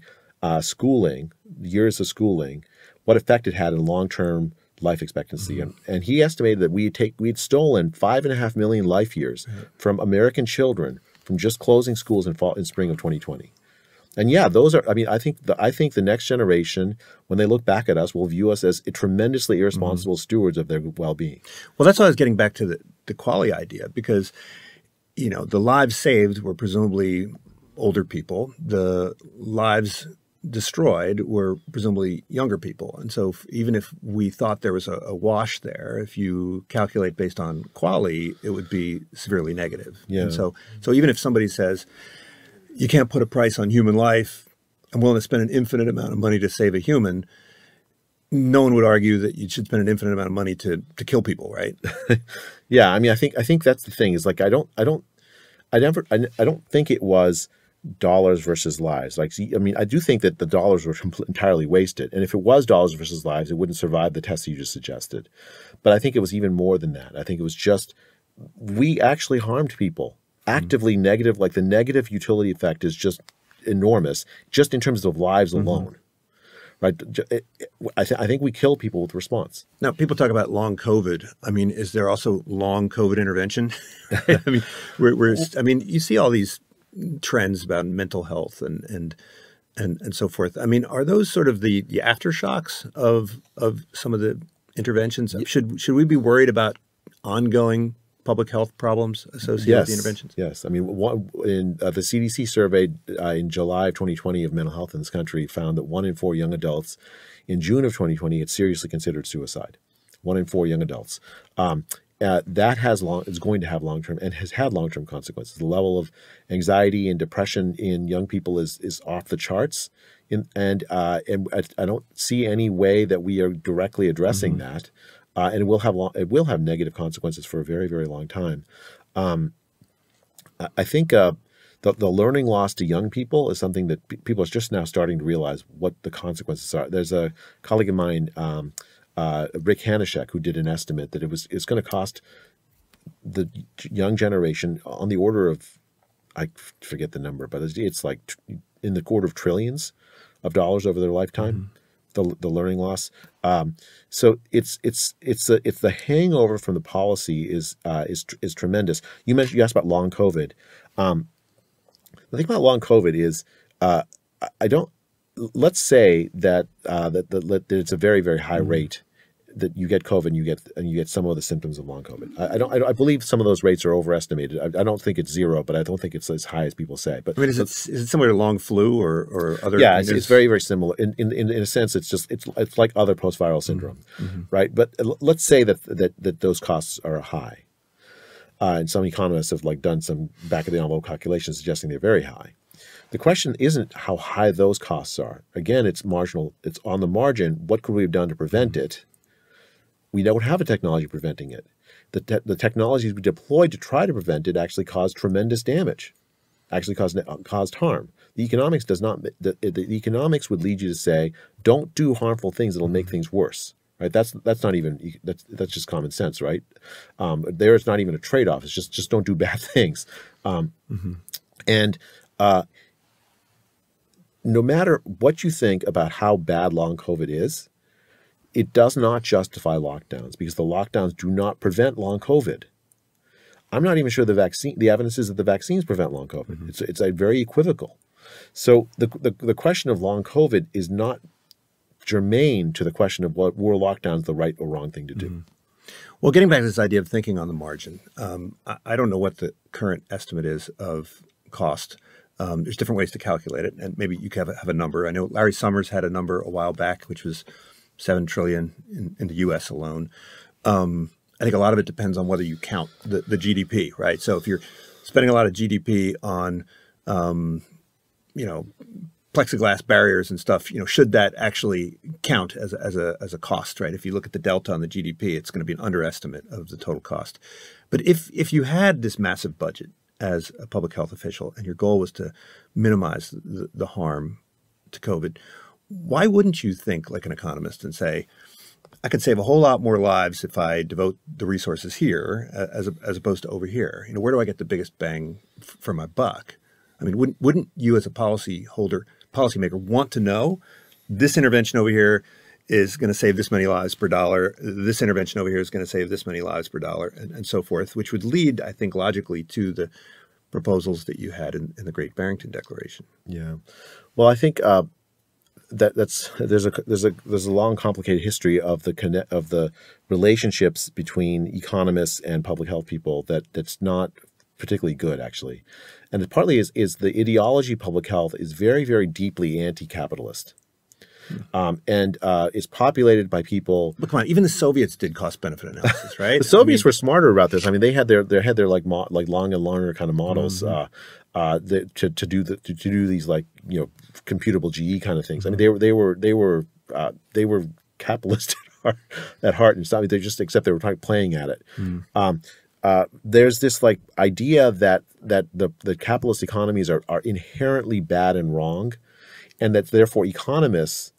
schooling, years of schooling, what effect it had in long-term life expectancy. And he estimated that we'd stolen 5.5 million life years from American children from just closing schools in spring of 2020. And yeah, those are, I mean, I think the next generation, when they look back at us, will view us as tremendously irresponsible stewards of their well-being. Well, that's why I was getting back to the quality idea, because, you know, the lives saved were presumably older people. The lives destroyed were presumably younger people. And so even if we thought there was a wash there, if you calculate based on quality, it would be severely negative. Yeah. And so even if somebody says, you can't put a price on human life, I'm willing to spend an infinite amount of money to save a human, no one would argue that you should spend an infinite amount of money to kill people, right? Yeah, I mean, I think that's the thing is like I don't think it was dollars versus lives. Like, I mean, I do think that the dollars were entirely wasted, and if it was dollars versus lives, it wouldn't survive the test you just suggested. But I think it was even more than that. I think it was just we actually harmed people. Actively negative, like the negative utility effect is just enormous, just in terms of lives alone, right? I think we kill people with response. Now, people talk about long COVID. I mean, is there also long COVID intervention? I mean, you see all these trends about mental health and so forth. I mean, are those sort of the aftershocks of some of the interventions? Should we be worried about ongoing public health problems associated with the interventions? Yes. I mean, the CDC survey in July of 2020 of mental health in this country found that 1 in 4 young adults in June of 2020 had seriously considered suicide. 1 in 4 young adults. That is going to have long-term and has had long-term consequences. The level of anxiety and depression in young people is off the charts. And I don't see any way that we are directly addressing that. And it will have negative consequences for a very, very long time. I think the learning loss to young people is something that people are just now starting to realize what the consequences are. There's a colleague of mine, Rick Hanishek, who did an estimate that it's going to cost the young generation on the order of, I forget the number, but it's like in the order of trillions of dollars over their lifetime. The learning loss. So it's the hangover from the policy is tremendous. You asked about long COVID. The thing about long COVID is let's say that that it's a very, very high rate that you get COVID and you get some of the symptoms of long COVID. I believe some of those rates are overestimated. I don't think it's zero, but I don't think it's as high as people say. But I mean, is it similar to long flu or other? Yeah, it's very, very similar. In a sense, it's like other post-viral syndrome, right? But let's say that those costs are high, and some economists have done some back of the envelope calculations suggesting they're very high. The question isn't how high those costs are. Again, it's marginal. It's on the margin. What could we have done to prevent it? We don't have a technology preventing it. The technologies we deployed to try to prevent it actually caused tremendous damage, actually caused harm. The economics does not. The economics would lead you to say, don't do harmful things that'll make things worse. Right? That's not even that's just common sense, right? There's not even a trade-off. It's just don't do bad things. And no matter what you think about how bad long COVID is, it does not justify lockdowns because the lockdowns do not prevent long COVID. I'm not even sure the evidence is that the vaccines prevent long COVID. It's very equivocal. So the question of long COVID is not germane to the question of were lockdowns the right or wrong thing to do. Well, getting back to this idea of thinking on the margin, I don't know what the current estimate is of cost. There's different ways to calculate it, and maybe you can have a number. I know Larry Summers had a number a while back, which was $7 trillion in the U.S. alone. I think a lot of it depends on whether you count the GDP, right? So if you're spending a lot of GDP on, plexiglass barriers and stuff, should that actually count as a cost, right? If you look at the delta on the GDP, it's going to be an underestimate of the total cost. But if you had this massive budget as a public health official and your goal was to minimize the harm to COVID, why wouldn't you think like an economist and say, I could save a whole lot more lives if I devote the resources here as opposed to over here? Where do I get the biggest bang for my buck? I mean, wouldn't you as a policymaker want to know this intervention over here is going to save this many lives per dollar, this intervention over here is going to save this many lives per dollar, and so forth, which would lead, I think, logically to the proposals that you had in the Great Barrington Declaration. Yeah. Well, I think there's a long, complicated history of the relationships between economists and public health people that's not particularly good, actually. And it partly is the ideology of public health is very, very deeply anti-capitalist. And is populated by people. But come on, even the Soviets did cost-benefit analysis, right? The Soviets were smarter about this. I mean, they had their like long and longer kind of models to do these like computable GE kind of things. I mean, they were capitalist at heart and stuff. They just except they were playing at it. There's this like idea that the capitalist economies are inherently bad and wrong, and that therefore economists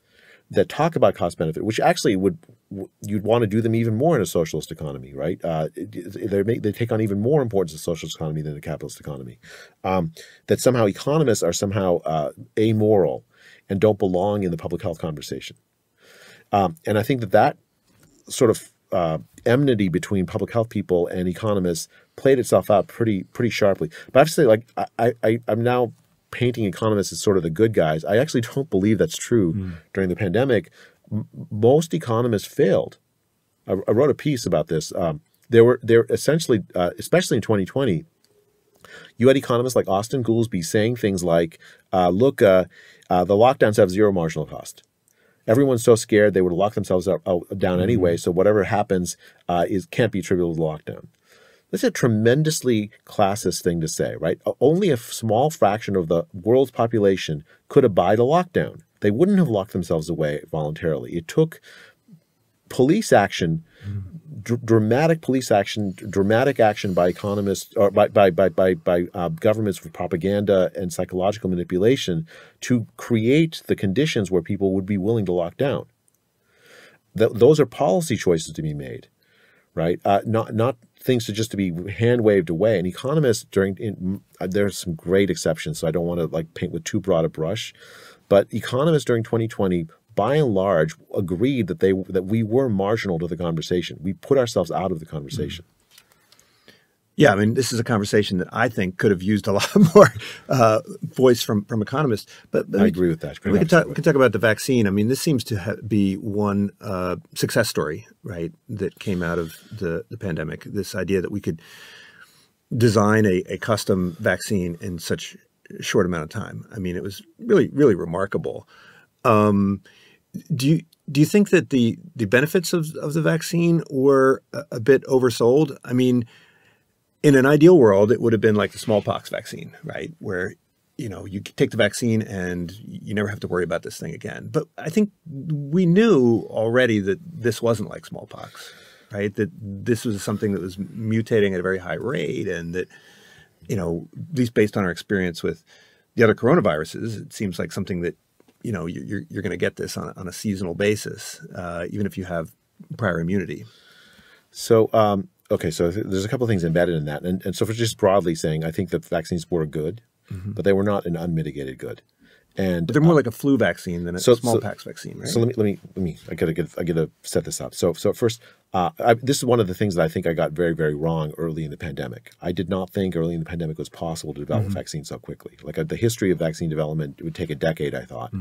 that talk about cost benefit, which actually you'd want to do them even more in a socialist economy, right? They take on even more importance in a socialist economy than a capitalist economy. That somehow economists are somehow amoral and don't belong in the public health conversation. And I think that sort of enmity between public health people and economists played itself out pretty sharply. But I have to say, like, I'm now painting economists as sort of the good guys. I actually don't believe that's true. During the pandemic, most economists failed. I wrote a piece about this. There essentially, especially in 2020, you had economists like Austin Goolsbee saying things like, look, the lockdowns have zero marginal cost. Everyone's so scared they would lock themselves down anyway, so whatever happens can't be attributable to the lockdown. That's a tremendously classist thing to say, right? Only a small fraction of the world's population could abide a lockdown. They wouldn't have locked themselves away voluntarily. It took police action, dramatic police action, dramatic action by economists or by governments with propaganda and psychological manipulation to create the conditions where people would be willing to lock down. Those are policy choices to be made, right? Not things to be hand waved away. And economists there's some great exceptions, so I don't want to like paint with too broad a brush, but economists during 2020, by and large, agreed that we were marginal to the conversation. We put ourselves out of the conversation. Yeah, I mean, this is a conversation that I think could have used a lot more voice from economists. But I agree with that. We can talk about the vaccine. I mean, this seems to be one success story, right, that came out of the pandemic. This idea that we could design a custom vaccine in such a short amount of time. I mean, it was really, really remarkable. Do you think that the benefits of the vaccine were a bit oversold? I mean, in an ideal world, it would have been like the smallpox vaccine, right? Where, you take the vaccine and you never have to worry about this thing again. But I think we knew already that this wasn't like smallpox, right? That this was something that was mutating at a very high rate, and that, at least based on our experience with the other coronaviruses, it seems like something that, you're going to get this on a seasonal basis, even if you have prior immunity. So, okay, so there's a couple of things embedded in that. And so for just broadly saying, I think the vaccines were good, but they were not an unmitigated good. And but they're more like a flu vaccine than a smallpox vaccine, right? So let me. I gotta set this up. So first, this is one of the things that I think I got very, very wrong early in the pandemic. I did not think early in the pandemic it was possible to develop a vaccine so quickly. Like the history of vaccine development, it would take a decade, I thought.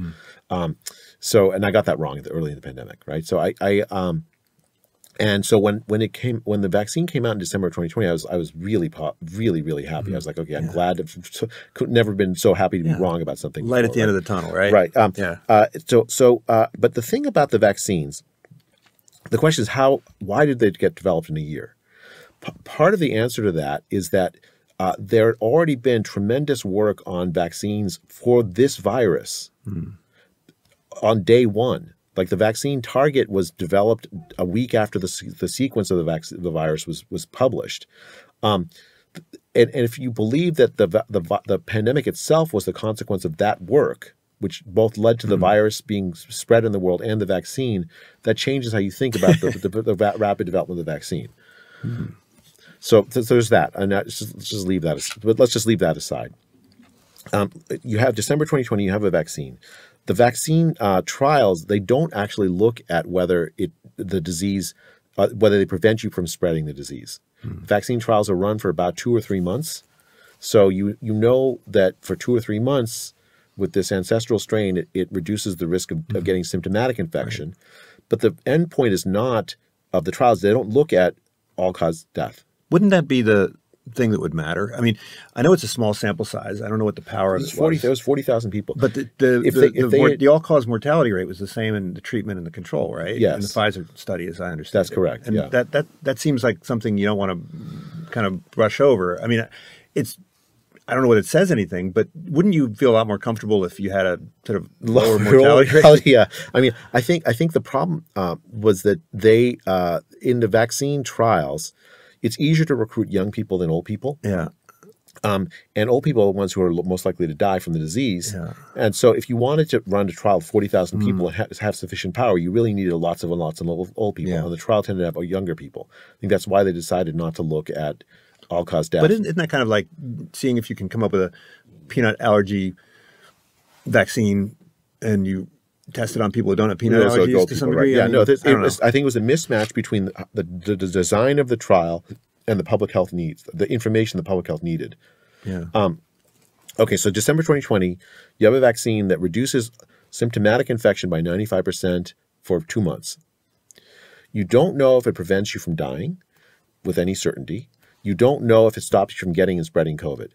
And I got that wrong early in the pandemic, right? So and so when the vaccine came out in December of 2020, I was really happy. I was like, okay, I'm glad. Could never been so happy to be wrong about something. Light at the end of the tunnel, right? Right. But the thing about the vaccines The question is why did they get developed in a year? Part of the answer to that is that there had already been tremendous work on vaccines for this virus on day one. Like the vaccine target was developed a week after the sequence of the virus was published. And if you believe that the pandemic itself was the consequence of that work, which both led to the virus being spread in the world and the vaccine, that changes how you think about the rapid development of the vaccine. So there's that, and let's just leave that. But let's just leave that aside. You have December 2020. You have a vaccine. The vaccine trials, they don't actually look at whether the disease, whether they prevent you from spreading the disease. Vaccine trials are run for about 2 or 3 months. So you know that for 2 or 3 months with this ancestral strain, it reduces the risk of getting symptomatic infection. Right. But the end point is not of the trials. They don't look at all-cause death. Wouldn't that be the thing that would matter? I mean, I know it's a small sample size. I don't know what the power of it was. There was 40,000 people. But the all-cause mortality rate was the same in the treatment and the control, right? Yes. In the Pfizer study, as I understand. That's correct. And that seems like something you don't want to kind of brush over. I mean, I don't know what it says anything, but wouldn't you feel a lot more comfortable if you had a sort of lower mortality rate? Yeah. I mean, I think the problem was that they in the vaccine trials, it's easier to recruit young people than old people. Yeah. And old people are the ones who are most likely to die from the disease. Yeah. And so if you wanted to run a trial of 40,000 people and have sufficient power, you really needed lots of old people. Yeah. And the trial tended to have younger people. I think that's why they decided not to look at all-cause death. But isn't that kind of like seeing if you can come up with a peanut allergy vaccine and you test it on people who don't have peanut allergies to some degree? Right. Yeah, I think it was a mismatch between the design of the trial and the public health needs, the information the public health needed. Yeah. Okay, so December 2020, you have a vaccine that reduces symptomatic infection by 95% for 2 months. You don't know if it prevents you from dying with any certainty. You don't know if it stops you from getting and spreading COVID.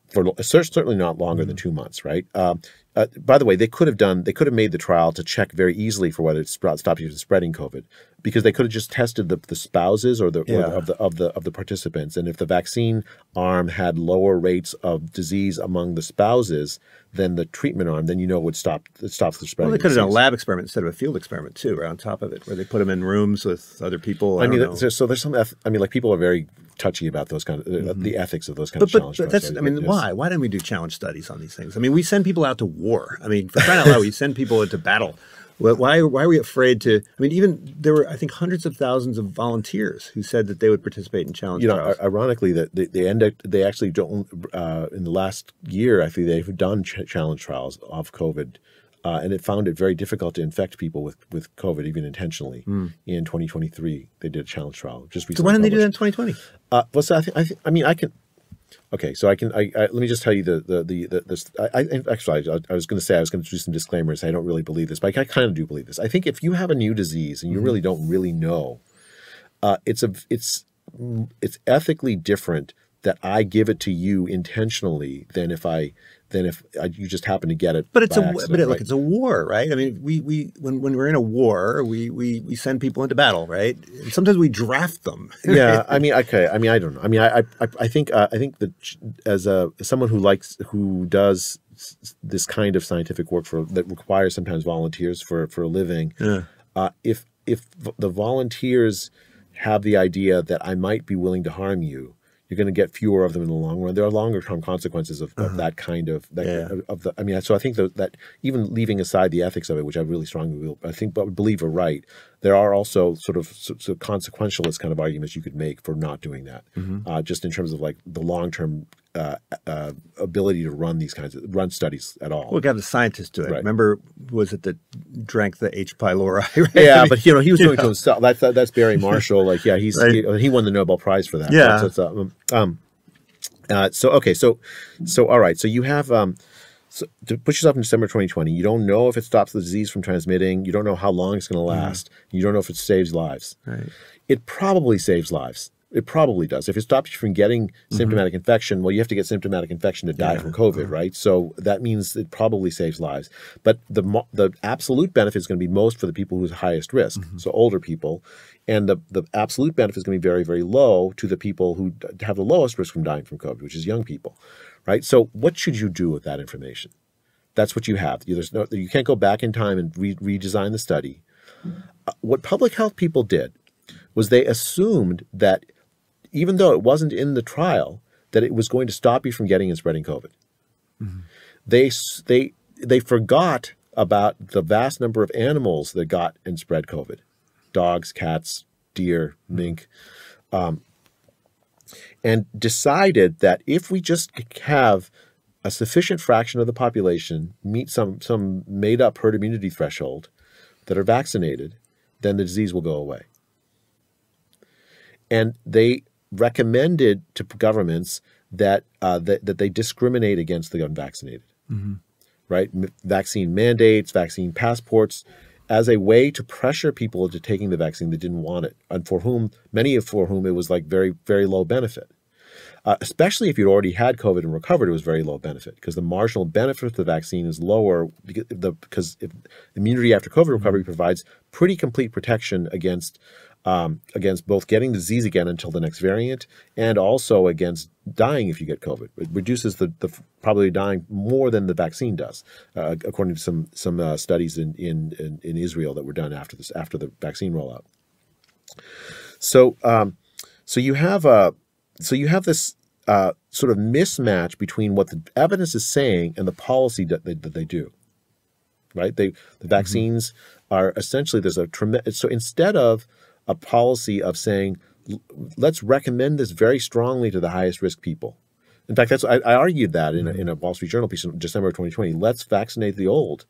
For certainly not longer than 2 months, right? By the way, they could have made the trial to check very easily for whether it stopped you from spreading COVID, because they could have just tested the spouses of the participants, and if the vaccine arm had lower rates of disease among the spouses than the treatment arm, then it stops the spreading. Well, they could have done a lab experiment instead of a field experiment too, right on top of it, where they put them in rooms with other people. I mean, so there's some. I mean, like people are very touchy about those kind of the ethics of those kind of challenge trials. But that's, I mean, why? Why didn't we do challenge studies on these things? I mean, we send people out to war. I mean, for crying out loud, we send people into battle. Why are we afraid to? I mean, even there were, I think, hundreds of thousands of volunteers who said that they would participate in challenge trials. Ironically, that they actually don't. In the last year, I think they've done challenge trials of COVID, and it found it very difficult to infect people with COVID, even intentionally. In 2023, they did a challenge trial just recently. So why didn't they do that in 2020? Well, so I mean, I can. Okay, so let me just tell you actually, I was going to say I was going to do some disclaimers. I don't really believe this, but I kind of do believe this. I think if you have a new disease and you really don't really know, it's ethically different that I give it to you intentionally than if you just happen to get it. But it's it's a war, right? I mean, when we're in a war, we send people into battle, right? And sometimes we draft them. Yeah, I mean, okay. I mean, I don't know. I mean, I think that as someone who does this kind of scientific work that requires sometimes volunteers for a living, if the volunteers have the idea that I might be willing to harm you, you're going to get fewer of them in the long run. There are longer term consequences of that kind of I mean, so I think that even leaving aside the ethics of it, which I really strongly believe are right, there are also sort of consequentialist kind of arguments you could make for not doing that, just in terms of like the long term ability to run these kinds of studies at all. Well, we got the scientists do it. Right. Remember, was it that drank the H. pylori? Right? Yeah, but he was doing it to himself. That's Barry Marshall. Like, yeah, he won the Nobel Prize for that. Yeah. So all right. So you have so to put yourself in December 2020. You don't know if it stops the disease from transmitting. You don't know how long it's going to last. You don't know if it saves lives. Right. It probably saves lives. It probably does. If it stops you from getting symptomatic infection, well, you have to get symptomatic infection to die from COVID, right? So that means it probably saves lives. But the absolute benefit is going to be most for the people who's highest risk, so older people. And the absolute benefit is going to be very, very low to the people who have the lowest risk from dying from COVID, which is young people, right? So what should you do with that information? That's what you have. You can't go back in time and redesign the study. What public health people did was they assumed that even though it wasn't in the trial, that it was going to stop you from getting and spreading COVID. They forgot about the vast number of animals that got and spread COVID. Dogs, cats, deer, mink, and decided that if we just have a sufficient fraction of the population meet some made-up herd immunity threshold that are vaccinated, then the disease will go away. And they recommended to governments that that they discriminate against the unvaccinated, right? Vaccine mandates, vaccine passports, as a way to pressure people into taking the vaccine that didn't want it, and many for whom it was like very, very low benefit. Especially if you'd already had COVID and recovered, it was very low benefit because the marginal benefit of the vaccine is lower because immunity after COVID recovery provides pretty complete protection against both getting the disease again until the next variant and also against dying if you get COVID. It reduces the probability of dying more than the vaccine does, according to some studies in Israel that were done after the vaccine rollout. So you have this sort of mismatch between what the evidence is saying and the policy that they do, right? The vaccines are essentially, so instead of a policy of saying, let's recommend this very strongly to the highest risk people. In fact, I argued that in a Wall Street Journal piece in December of 2020. Let's vaccinate the old.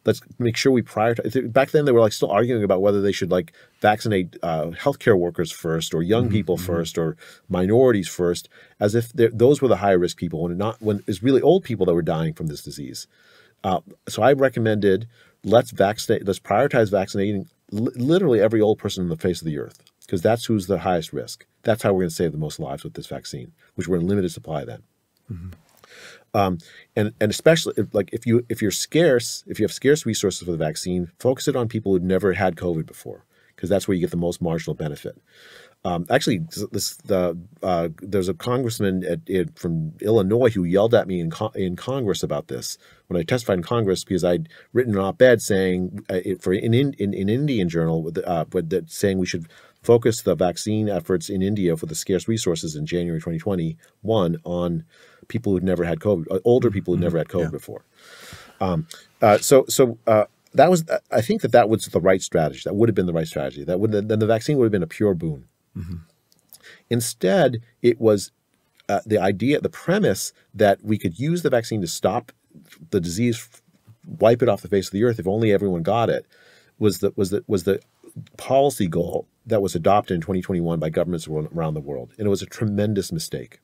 Let's make sure we prioritize. Back then, they were still arguing about whether they should vaccinate healthcare workers first, or young people first, or minorities first, as if those were the high risk people when it's really old people that were dying from this disease. So I recommended let's prioritize vaccinating literally every old person on the face of the earth, because that's who's the highest risk. That's how we're going to save the most lives with this vaccine, which we're in limited supply then. And especially if you have scarce resources for the vaccine, focus it on people who've never had COVID before, because that's where you get the most marginal benefit. Actually, there's a congressman from Illinois who yelled at me in Congress about this when I testified in Congress, because I'd written an op-ed saying in Indian Journal saying we should focus the vaccine efforts in India for the scarce resources in January 2021 on people who'd never had COVID, older people who'd never had COVID before. That was, I think that was the right strategy. That would have been the right strategy. Then the vaccine would have been a pure boon. Instead, it was the premise that we could use the vaccine to stop the disease, wipe it off the face of the earth if only everyone got it, was the policy goal that was adopted in 2021 by governments around the world. And it was a tremendous mistake.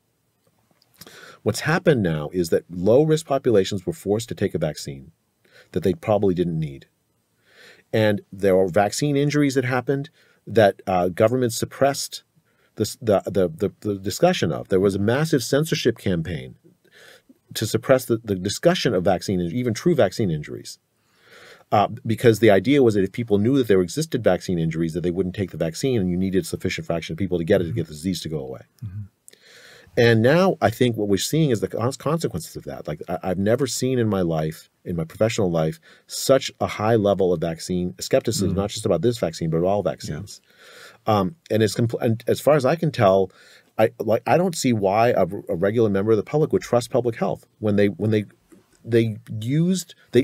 What's happened now is that low-risk populations were forced to take a vaccine that they probably didn't need. And there were vaccine injuries that happened that governments suppressed the discussion of. There was a massive censorship campaign to suppress the discussion of vaccine, even true vaccine injuries. Because the idea was that if people knew that there existed vaccine injuries, that they wouldn't take the vaccine, and you needed a sufficient fraction of people to get it to get the disease to go away. And now I think what we're seeing is the consequences of that. I've never seen in my life, in my professional life, such a high level of vaccine skepticism, not just about this vaccine, but all vaccines. And as far as I can tell, I don't see why a regular member of the public would trust public health when they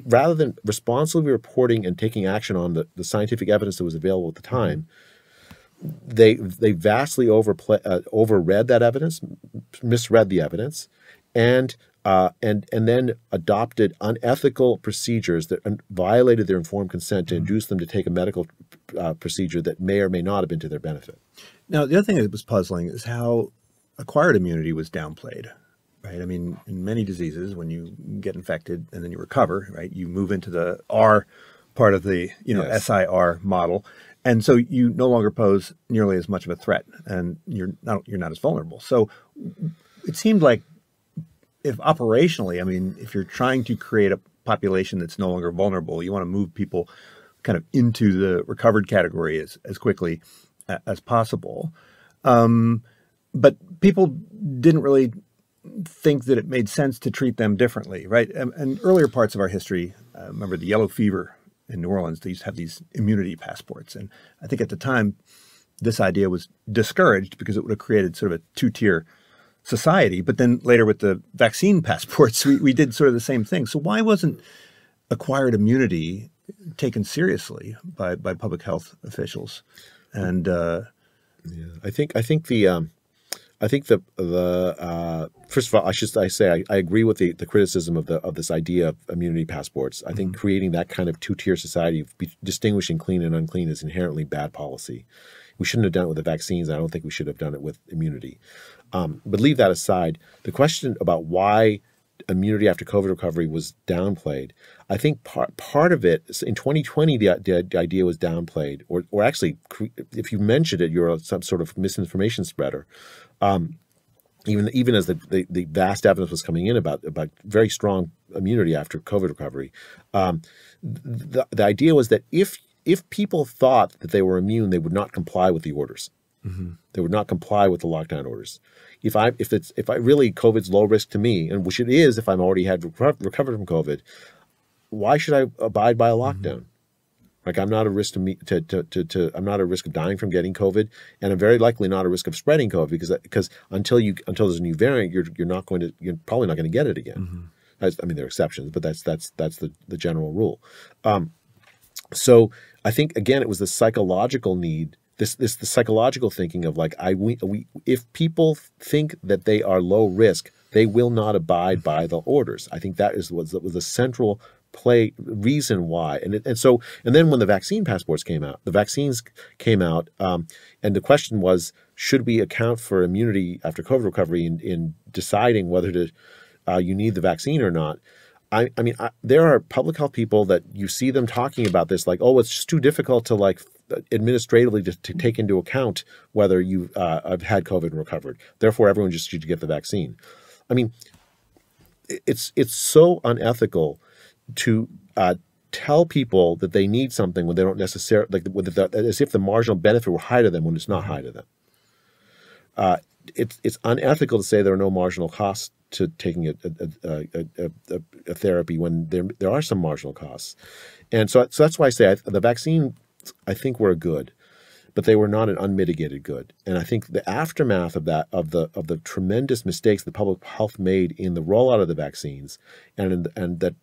rather than responsibly reporting and taking action on the scientific evidence that was available at the time, they vastly overread that evidence, misread the evidence, and then adopted unethical procedures that violated their informed consent to induce them to take a medical procedure that may or may not have been to their benefit. Now, the other thing that was puzzling is how acquired immunity was downplayed. Right. I mean, in many diseases, when you get infected and then you recover, right, you move into the R part of the SIR model, And so you no longer pose nearly as much of a threat, and you're not as vulnerable. So it seemed like if operationally, I mean, if you're trying to create a population that's no longer vulnerable, you want to move people kind of into the recovered category as quickly as possible. But people didn't really think that it made sense to treat them differently, right? And earlier parts of our history, remember the yellow fever in New Orleans, they used to have these immunity passports. And I think at the time, this idea was discouraged because it would have created sort of a two-tier society. But then later with the vaccine passports, we did sort of the same thing. So why wasn't acquired immunity taken seriously by public health officials? And yeah, I think the first of all, I agree with the criticism of this idea of immunity passports. I think creating that kind of two-tier society, distinguishing clean and unclean, is inherently bad policy. We shouldn't have done it with the vaccines. I don't think we should have done it with immunity. But leave that aside. The question about why immunity after COVID recovery was downplayed, I think part of it, in 2020, the idea was downplayed, or actually, if you mentioned it, you're some sort of misinformation spreader. Even as the vast evidence was coming in about very strong immunity after COVID recovery, the idea was that if people thought that they were immune, they would not comply with the orders. They would not comply with the lockdown orders. If really COVID's low risk to me, and which it is if I'm already had recovered from COVID, why should I abide by a lockdown? Like, I'm not at risk I'm not at risk of dying from getting COVID, and I'm very likely not at risk of spreading COVID because until there's a new variant, you're probably not going to get it again. I mean, there are exceptions, but that's the general rule. So I think again, it was the psychological need. The psychological thinking of like, if people think that they are low risk, they will not abide by the orders. I think that was a central reason why. And then when the vaccine passports came out, and the question was, should we account for immunity after COVID recovery in deciding whether to you need the vaccine or not? I mean, there are public health people that you see them talking about this, like, oh, it's just too difficult to like administratively to take into account whether you have had COVID and recovered. Therefore, everyone just should get the vaccine. I mean, it's so unethical to tell people that they need something when they don't necessarily, as if the marginal benefit were high to them when it's not high to them. It's unethical to say there are no marginal costs to taking a therapy when there are some marginal costs. And so that's why I say the vaccine, I think, were a good, but they were not an unmitigated good. And I think the aftermath of that, of the tremendous mistakes that public health made in the rollout of the vaccines, and that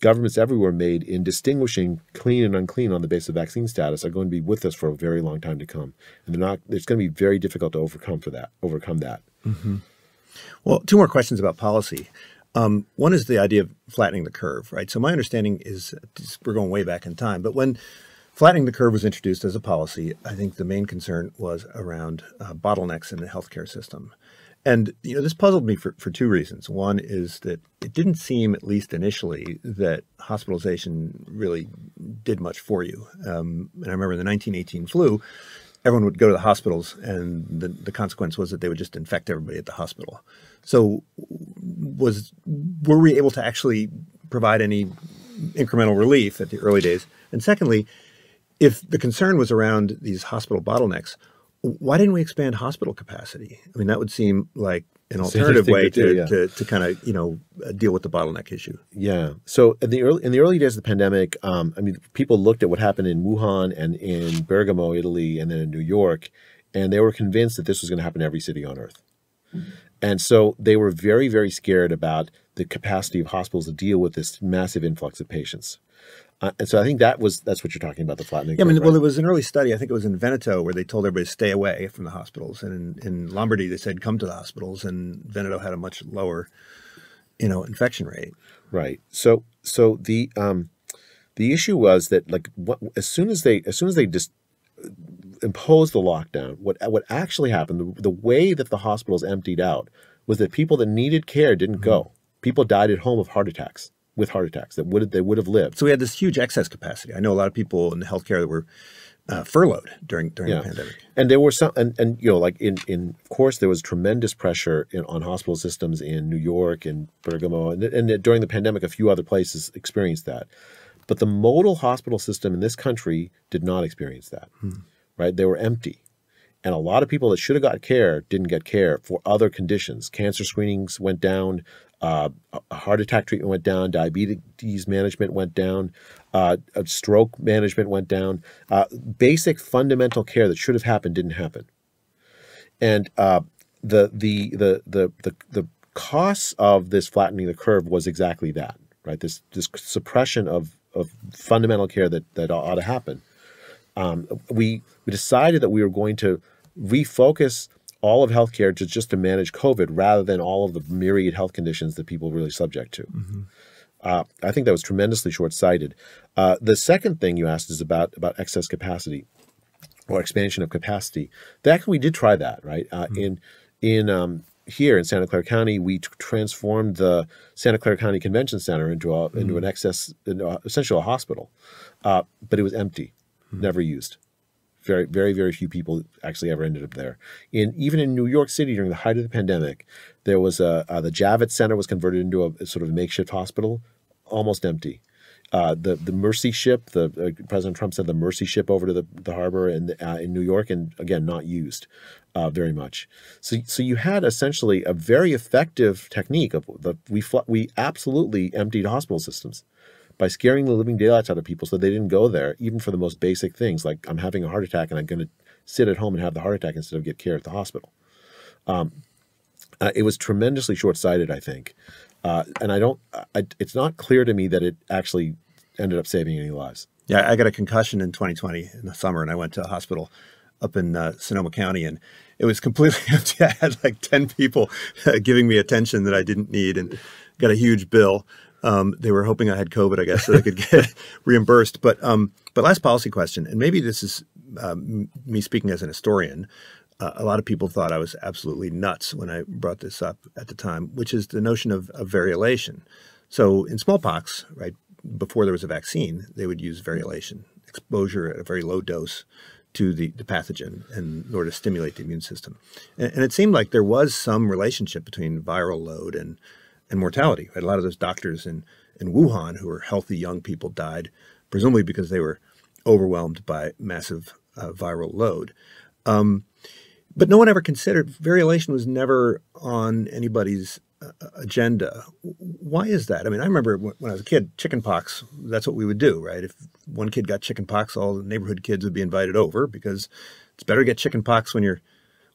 governments everywhere made in distinguishing clean and unclean on the basis of vaccine status, are going to be with us for a very long time to come. And it's going to be very difficult to overcome that. Well, two more questions about policy. One is the idea of flattening the curve, right? So my understanding is, we're going way back in time, but when flattening the curve was introduced as a policy, I think the main concern was around bottlenecks in the healthcare system. And this puzzled me for two reasons. One is that it didn't seem, at least initially, that hospitalization really did much for you. And I remember in the 1918 flu, everyone would go to the hospitals, and the consequence was that they would just infect everybody at the hospital. So were we able to actually provide any incremental relief at the early days? And secondly, if the concern was around these hospital bottlenecks, why didn't we expand hospital capacity? I mean, that would seem like an alternative way to kind of deal with the bottleneck issue. Yeah. So in the early days of the pandemic, I mean, people looked at what happened in Wuhan and in Bergamo, Italy, and then in New York, and they were convinced that this was going to happen in every city on earth. And so they were very, very scared about the capacity of hospitals to deal with this massive influx of patients. And so I think that's what you're talking about, the flattening. Yeah, I mean, curve, well, right? there was an early study, I think it was in Veneto, where they told everybody to stay away from the hospitals. And in Lombardy, they said, come to the hospitals. And Veneto had a much lower, infection rate. Right. So the issue was that, like, as soon as they just imposed the lockdown, what actually happened, the way that the hospitals emptied out, was that people that needed care didn't go. People died at home with heart attacks that they would have lived. So we had this huge excess capacity. I know a lot of people in the healthcare that were furloughed during the pandemic. And there were some, and like of course, there was tremendous pressure on hospital systems in New York and Bergamo, and during the pandemic, a few other places experienced that. But the modal hospital system in this country did not experience that, right? They were empty. And a lot of people that should have got care didn't get care for other conditions. Cancer screenings went down, heart attack treatment went down, diabetes management went down, stroke management went down. Basic fundamental care that should have happened didn't happen. And the costs of this flattening the curve was exactly that, right? This suppression of fundamental care that ought to happen. We decided that we were going to refocus all of healthcare to manage COVID rather than all of the myriad health conditions that people were really subject to. I think that was tremendously short-sighted. The second thing you asked is about excess capacity or expansion of capacity. We did try that, right? Here in Santa Clara County, we transformed the Santa Clara County Convention Center into an essentially a hospital, but it was empty, never used. Very, very, very few people actually ever ended up there. Even in New York City during the height of the pandemic, there was the Javits Center was converted into a sort of makeshift hospital, almost empty. The Mercy ship, President Trump sent the Mercy ship over to the harbor in New York, and again, not used very much. So you had essentially a very effective technique of we absolutely emptied hospital systems by scaring the living daylights out of people so they didn't go there, even for the most basic things, like I'm having a heart attack and I'm going to sit at home and have the heart attack instead of get care at the hospital. It was tremendously short-sighted, I think. And it's not clear to me that it actually ended up saving any lives. Yeah, I got a concussion in 2020 in the summer, and I went to a hospital up in Sonoma County, and it was completely empty. I had like 10 people giving me attention that I didn't need, and got a huge bill. They were hoping I had COVID, I guess, so they could get reimbursed. But last policy question, and maybe this is me speaking as an historian. A lot of people thought I was absolutely nuts when I brought this up at the time, which is the notion of variolation. So in smallpox, right, before there was a vaccine, they would use variolation, exposure at a very low dose to the pathogen in order to stimulate the immune system. And it seemed like there was some relationship between viral load and mortality. Right? A lot of those doctors in Wuhan who were healthy young people died, presumably because they were overwhelmed by massive viral load. But no one ever considered, variolation was never on anybody's agenda. Why is that? I mean, I remember when I was a kid, chickenpox, that's what we would do, right? If one kid got chickenpox, all the neighborhood kids would be invited over because it's better to get chickenpox when you're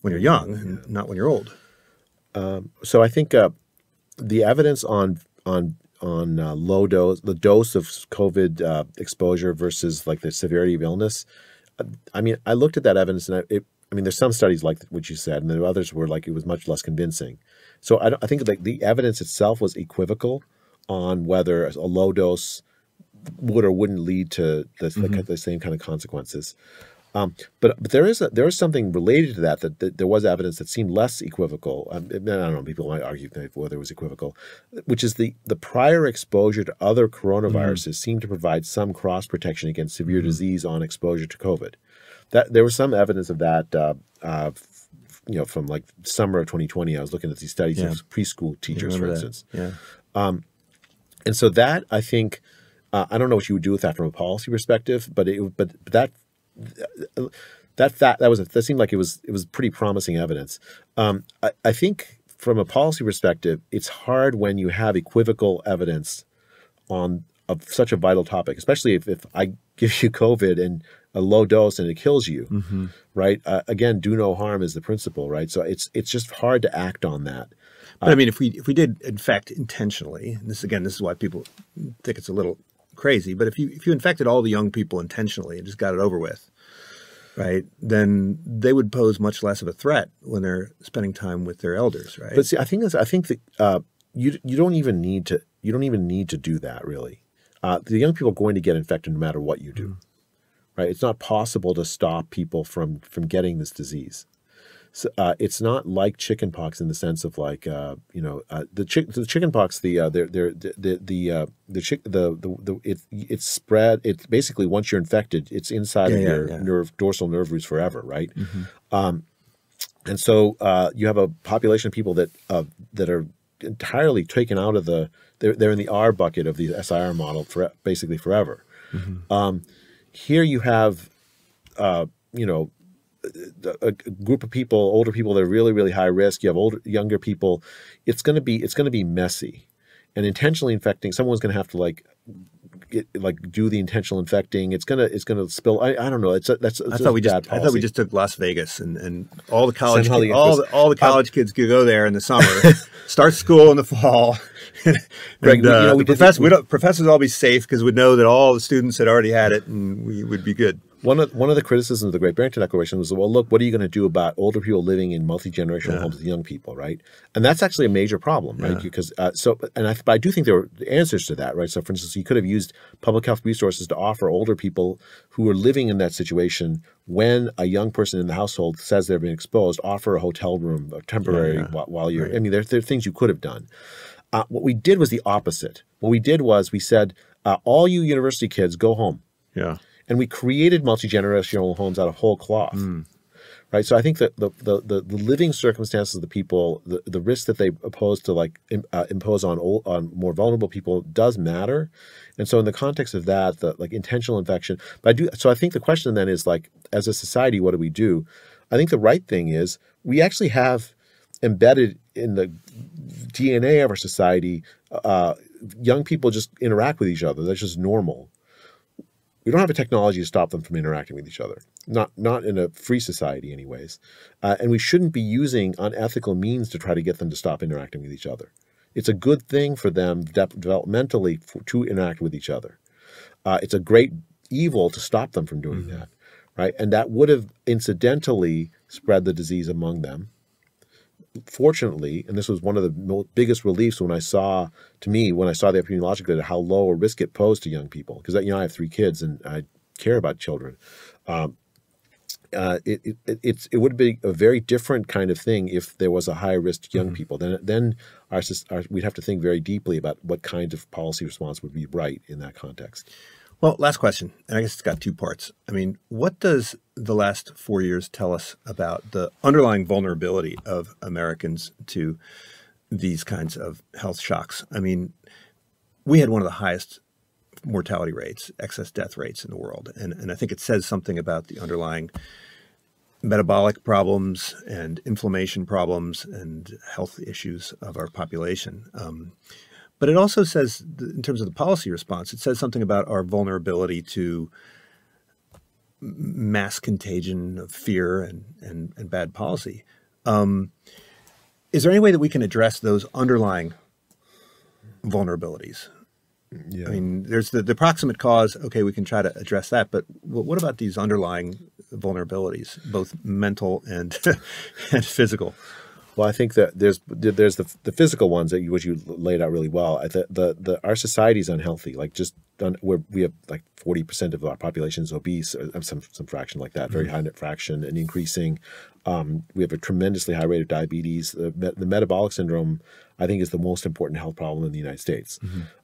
young and not when you're old. So I think the evidence on low dose, the dose of COVID exposure versus like the severity of illness. I mean, I looked at that evidence, and there's some studies like what you said, and then others were like it was much less convincing. So I think like the evidence itself was equivocal on whether a low dose would or wouldn't lead to the same kind of consequences. But there is something related to that there was evidence that seemed less equivocal. I don't know, people might argue whether it was equivocal, which is the prior exposure to other coronaviruses seemed to provide some cross protection against severe disease on exposure to COVID. That there was some evidence of that. From like summer of 2020, I was looking at these studies of preschool teachers, for instance. Yeah. And so that I think I don't know what you would do with that from a policy perspective, but that seemed like it was pretty promising evidence. I think from a policy perspective, it's hard when you have equivocal evidence of such a vital topic, especially if I give you COVID and a low dose and it kills you, right? Again, do no harm is the principle, right? So it's just hard to act on that. But I mean, if we did infect intentionally, and this is why people think it's a little crazy, but if you infected all the young people intentionally and just got it over with, right, then they would pose much less of a threat when they're spending time with their elders, right? But see, I think that you don't even need to do that really. The young people are going to get infected no matter what you do, right? It's not possible to stop people from getting this disease. it's not like chickenpox in the sense of like the chickenpox it's spread. It's basically once you're infected, it's inside of your dorsal nerve roots forever, right? And so you have a population of people that are entirely taken out of they're in the R bucket of the SIR model for basically forever. Here you have a group of people, older people that are really, really high risk. You have younger people. It's going to be messy, and intentionally infecting someone's going to have to do the intentional infecting. It's gonna spill. I don't know. I thought we just took Las Vegas and all the college all the college kids could go there in the summer, start school in the fall. Greg, professors all be safe because we'd know that all the students had already had it and we would be good. One of the criticisms of the Great Barrington Declaration was, well, look, what are you going to do about older people living in multi-generational homes with young people, right? And that's actually a major problem, right? Because but I do think there were answers to that, right? So, for instance, you could have used public health resources to offer older people who are living in that situation, when a young person in the household says they've been exposed, offer a hotel room, a temporary while you're. Right. I mean, there are things you could have done. What we did was the opposite. What we did was we said, all you university kids, go home. Yeah. And we created multi-generational homes out of whole cloth, right? So I think that the living circumstances of the people, the risk that they impose to impose on more vulnerable people does matter. And so in the context of that, the intentional infection. So I think the question then is as a society, what do we do? I think the right thing is we actually have embedded in the DNA of our society, young people just interact with each other. That's just normal. We don't have a technology to stop them from interacting with each other, not in a free society anyways. And we shouldn't be using unethical means to try to get them to stop interacting with each other. It's a good thing for them developmentally to interact with each other. It's a great evil to stop them from doing that, right? And that would have incidentally spread the disease among them. Fortunately, and this was one of the biggest reliefs when I saw the epidemiologic data, how low a risk it posed to young people, because I have 3 kids and I care about children. It would be a very different kind of thing if there was a high risk young people. Then we'd have to think very deeply about what kind of policy response would be right in that context. Well, last question, and I guess it's got 2 parts. I mean, what does the last 4 years tell us about the underlying vulnerability of Americans to these kinds of health shocks? I mean, we had one of the highest mortality rates, excess death rates in the world. And I think it says something about the underlying metabolic problems and inflammation problems and health issues of our population. But it also says, in terms of the policy response, it says something about our vulnerability to mass contagion of fear and bad policy. Is there any way that we can address those underlying vulnerabilities? Yeah. I mean, there's the proximate cause. Okay, we can try to address that. But what about these underlying vulnerabilities, both mental and and physical? Well, I think that there's the physical ones which you laid out really well. Our society is unhealthy. We have 40% of our population is obese, some fraction like that, very high fraction, and increasing. We have a tremendously high rate of diabetes. The metabolic syndrome, I think, is the most important health problem in the United States,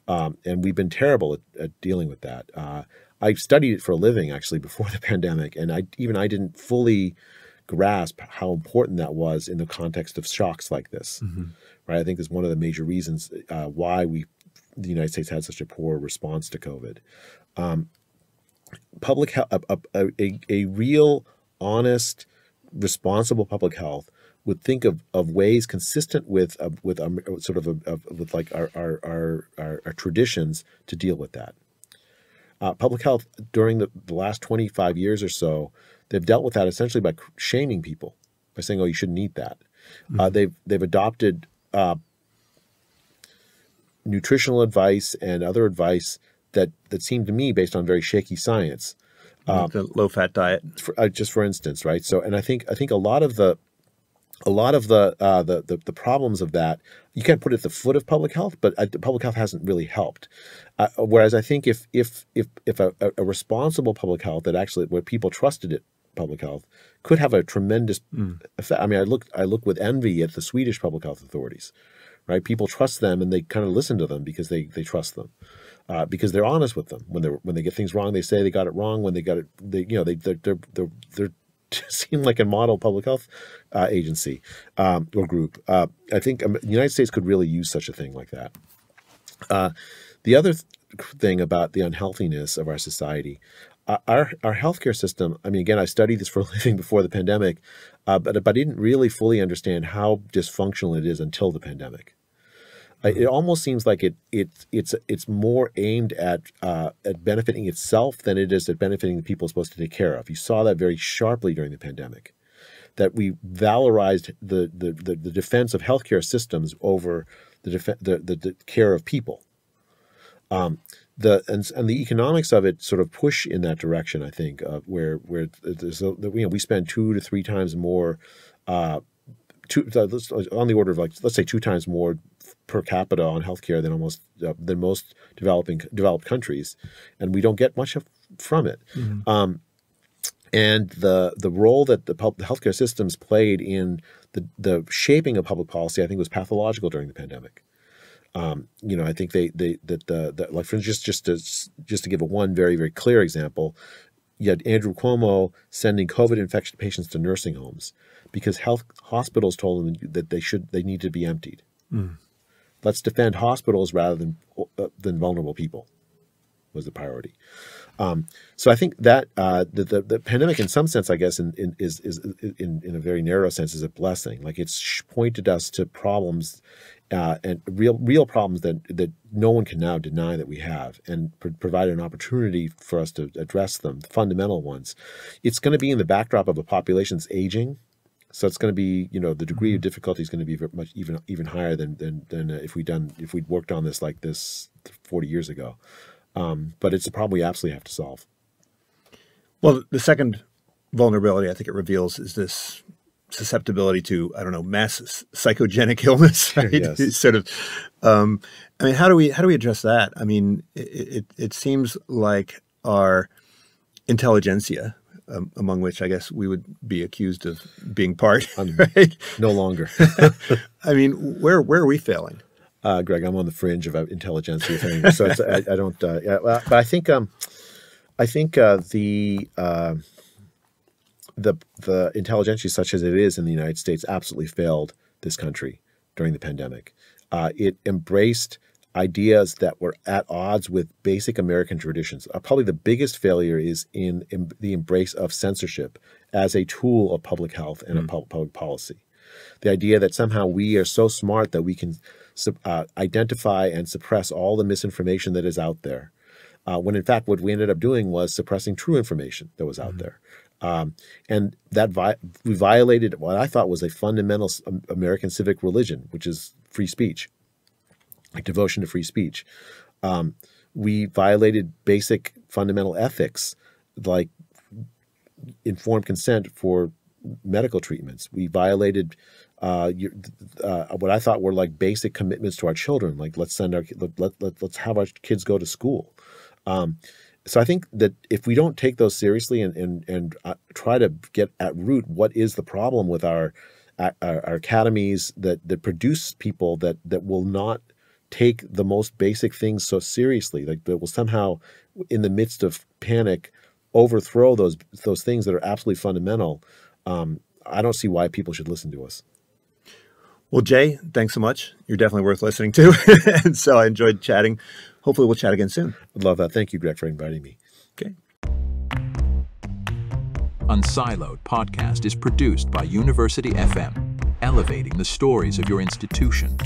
and we've been terrible at dealing with that. I studied it for a living actually before the pandemic, and I didn't fully grasp how important that was in the context of shocks like this, right? I think is one of the major reasons why the United States had such a poor response to COVID. Public health, a real, honest, responsible public health would think of ways consistent with our traditions to deal with that. Public health during the last 25 years or so, they've dealt with that essentially by shaming people, by saying, "Oh, you shouldn't eat that." They've adopted nutritional advice and other advice that seem to me based on very shaky science. The low-fat diet, just for instance, right? So, and I think a lot of the problems of that, you can't put it at the foot of public health, but public health hasn't really helped. Whereas I think if a responsible public health that actually where people trusted it public health could have a tremendous effect. I mean, I look with envy at the Swedish public health authorities, right? People trust them, and they kind of listen to them because they trust them, because they're honest with them. When they get things wrong, they say they got it wrong. When they got it, they're seem like a model public health agency or group. I think the United States could really use such a thing like that. The other thing about the unhealthiness of our society, our healthcare system, I mean, again, I studied this for a living before the pandemic, but I didn't really fully understand how dysfunctional it is until the pandemic. It almost seems like it's more aimed at benefiting itself than it is at benefiting the people it's supposed to take care of. You saw that very sharply during the pandemic, that we valorized the defense of healthcare systems over the care of people. And the economics of it sort of push in that direction, I think, where there's we spend 2 to 3 times more, on the order of, like, let's say 2 times more per capita on healthcare than most developed countries, and we don't get much from it. Mm-hmm. And the role that the healthcare systems played in the shaping of public policy, I think, was pathological during the pandemic. I think like, for instance, just to give one very, very clear example, you had Andrew Cuomo sending COVID infected patients to nursing homes because hospitals told them that they need to be emptied. Mm. Let's defend hospitals rather than vulnerable people was the priority. So I think that the pandemic, in some sense, I guess, is in a very narrow sense, is a blessing. Like, it's pointed us to problems and real problems that no one can now deny that we have, and provide an opportunity for us to address them, the fundamental ones. It's going to be in the backdrop of a population that's aging. So it's going to be, the degree of difficulty is going to be very much even higher than if we'd worked on this like this 40 years ago. But it's a problem we absolutely have to solve. Well, the second vulnerability I think it reveals is this susceptibility to, mass psychogenic illness, right? Yes. Sort of. How do we address that? I mean, it seems like our intelligentsia, among which I guess we would be accused of being part, right? No longer. I mean, where are we failing? Greg, I'm on the fringe of intelligentsia thing, so I don't. But I think the intelligentsia, such as it is in the United States, absolutely failed this country during the pandemic. It embraced ideas that were at odds with basic American traditions. Probably the biggest failure is in the embrace of censorship as a tool of public health and of public policy. The idea that somehow we are so smart that we can identify and suppress all the misinformation that is out there, when in fact what we ended up doing was suppressing true information that was out there. And that we violated what I thought was a fundamental American civic religion, which is free speech, like devotion to free speech. We violated basic fundamental ethics, like informed consent for medical treatments. We violated what I thought were like basic commitments to our children, like let's have our kids go to school. So I think that if we don't take those seriously and try to get at root what is the problem with our academies that produce people that will not take the most basic things so seriously, like that will somehow, in the midst of panic, overthrow those things that are absolutely fundamental, I don't see why people should listen to us. Well, Jay, thanks so much. You're definitely worth listening to. And so I enjoyed chatting. Hopefully we'll chat again soon. I'd love that. Thank you, Greg, for inviting me. Okay. Unsiloed podcast is produced by University FM, elevating the stories of your institution.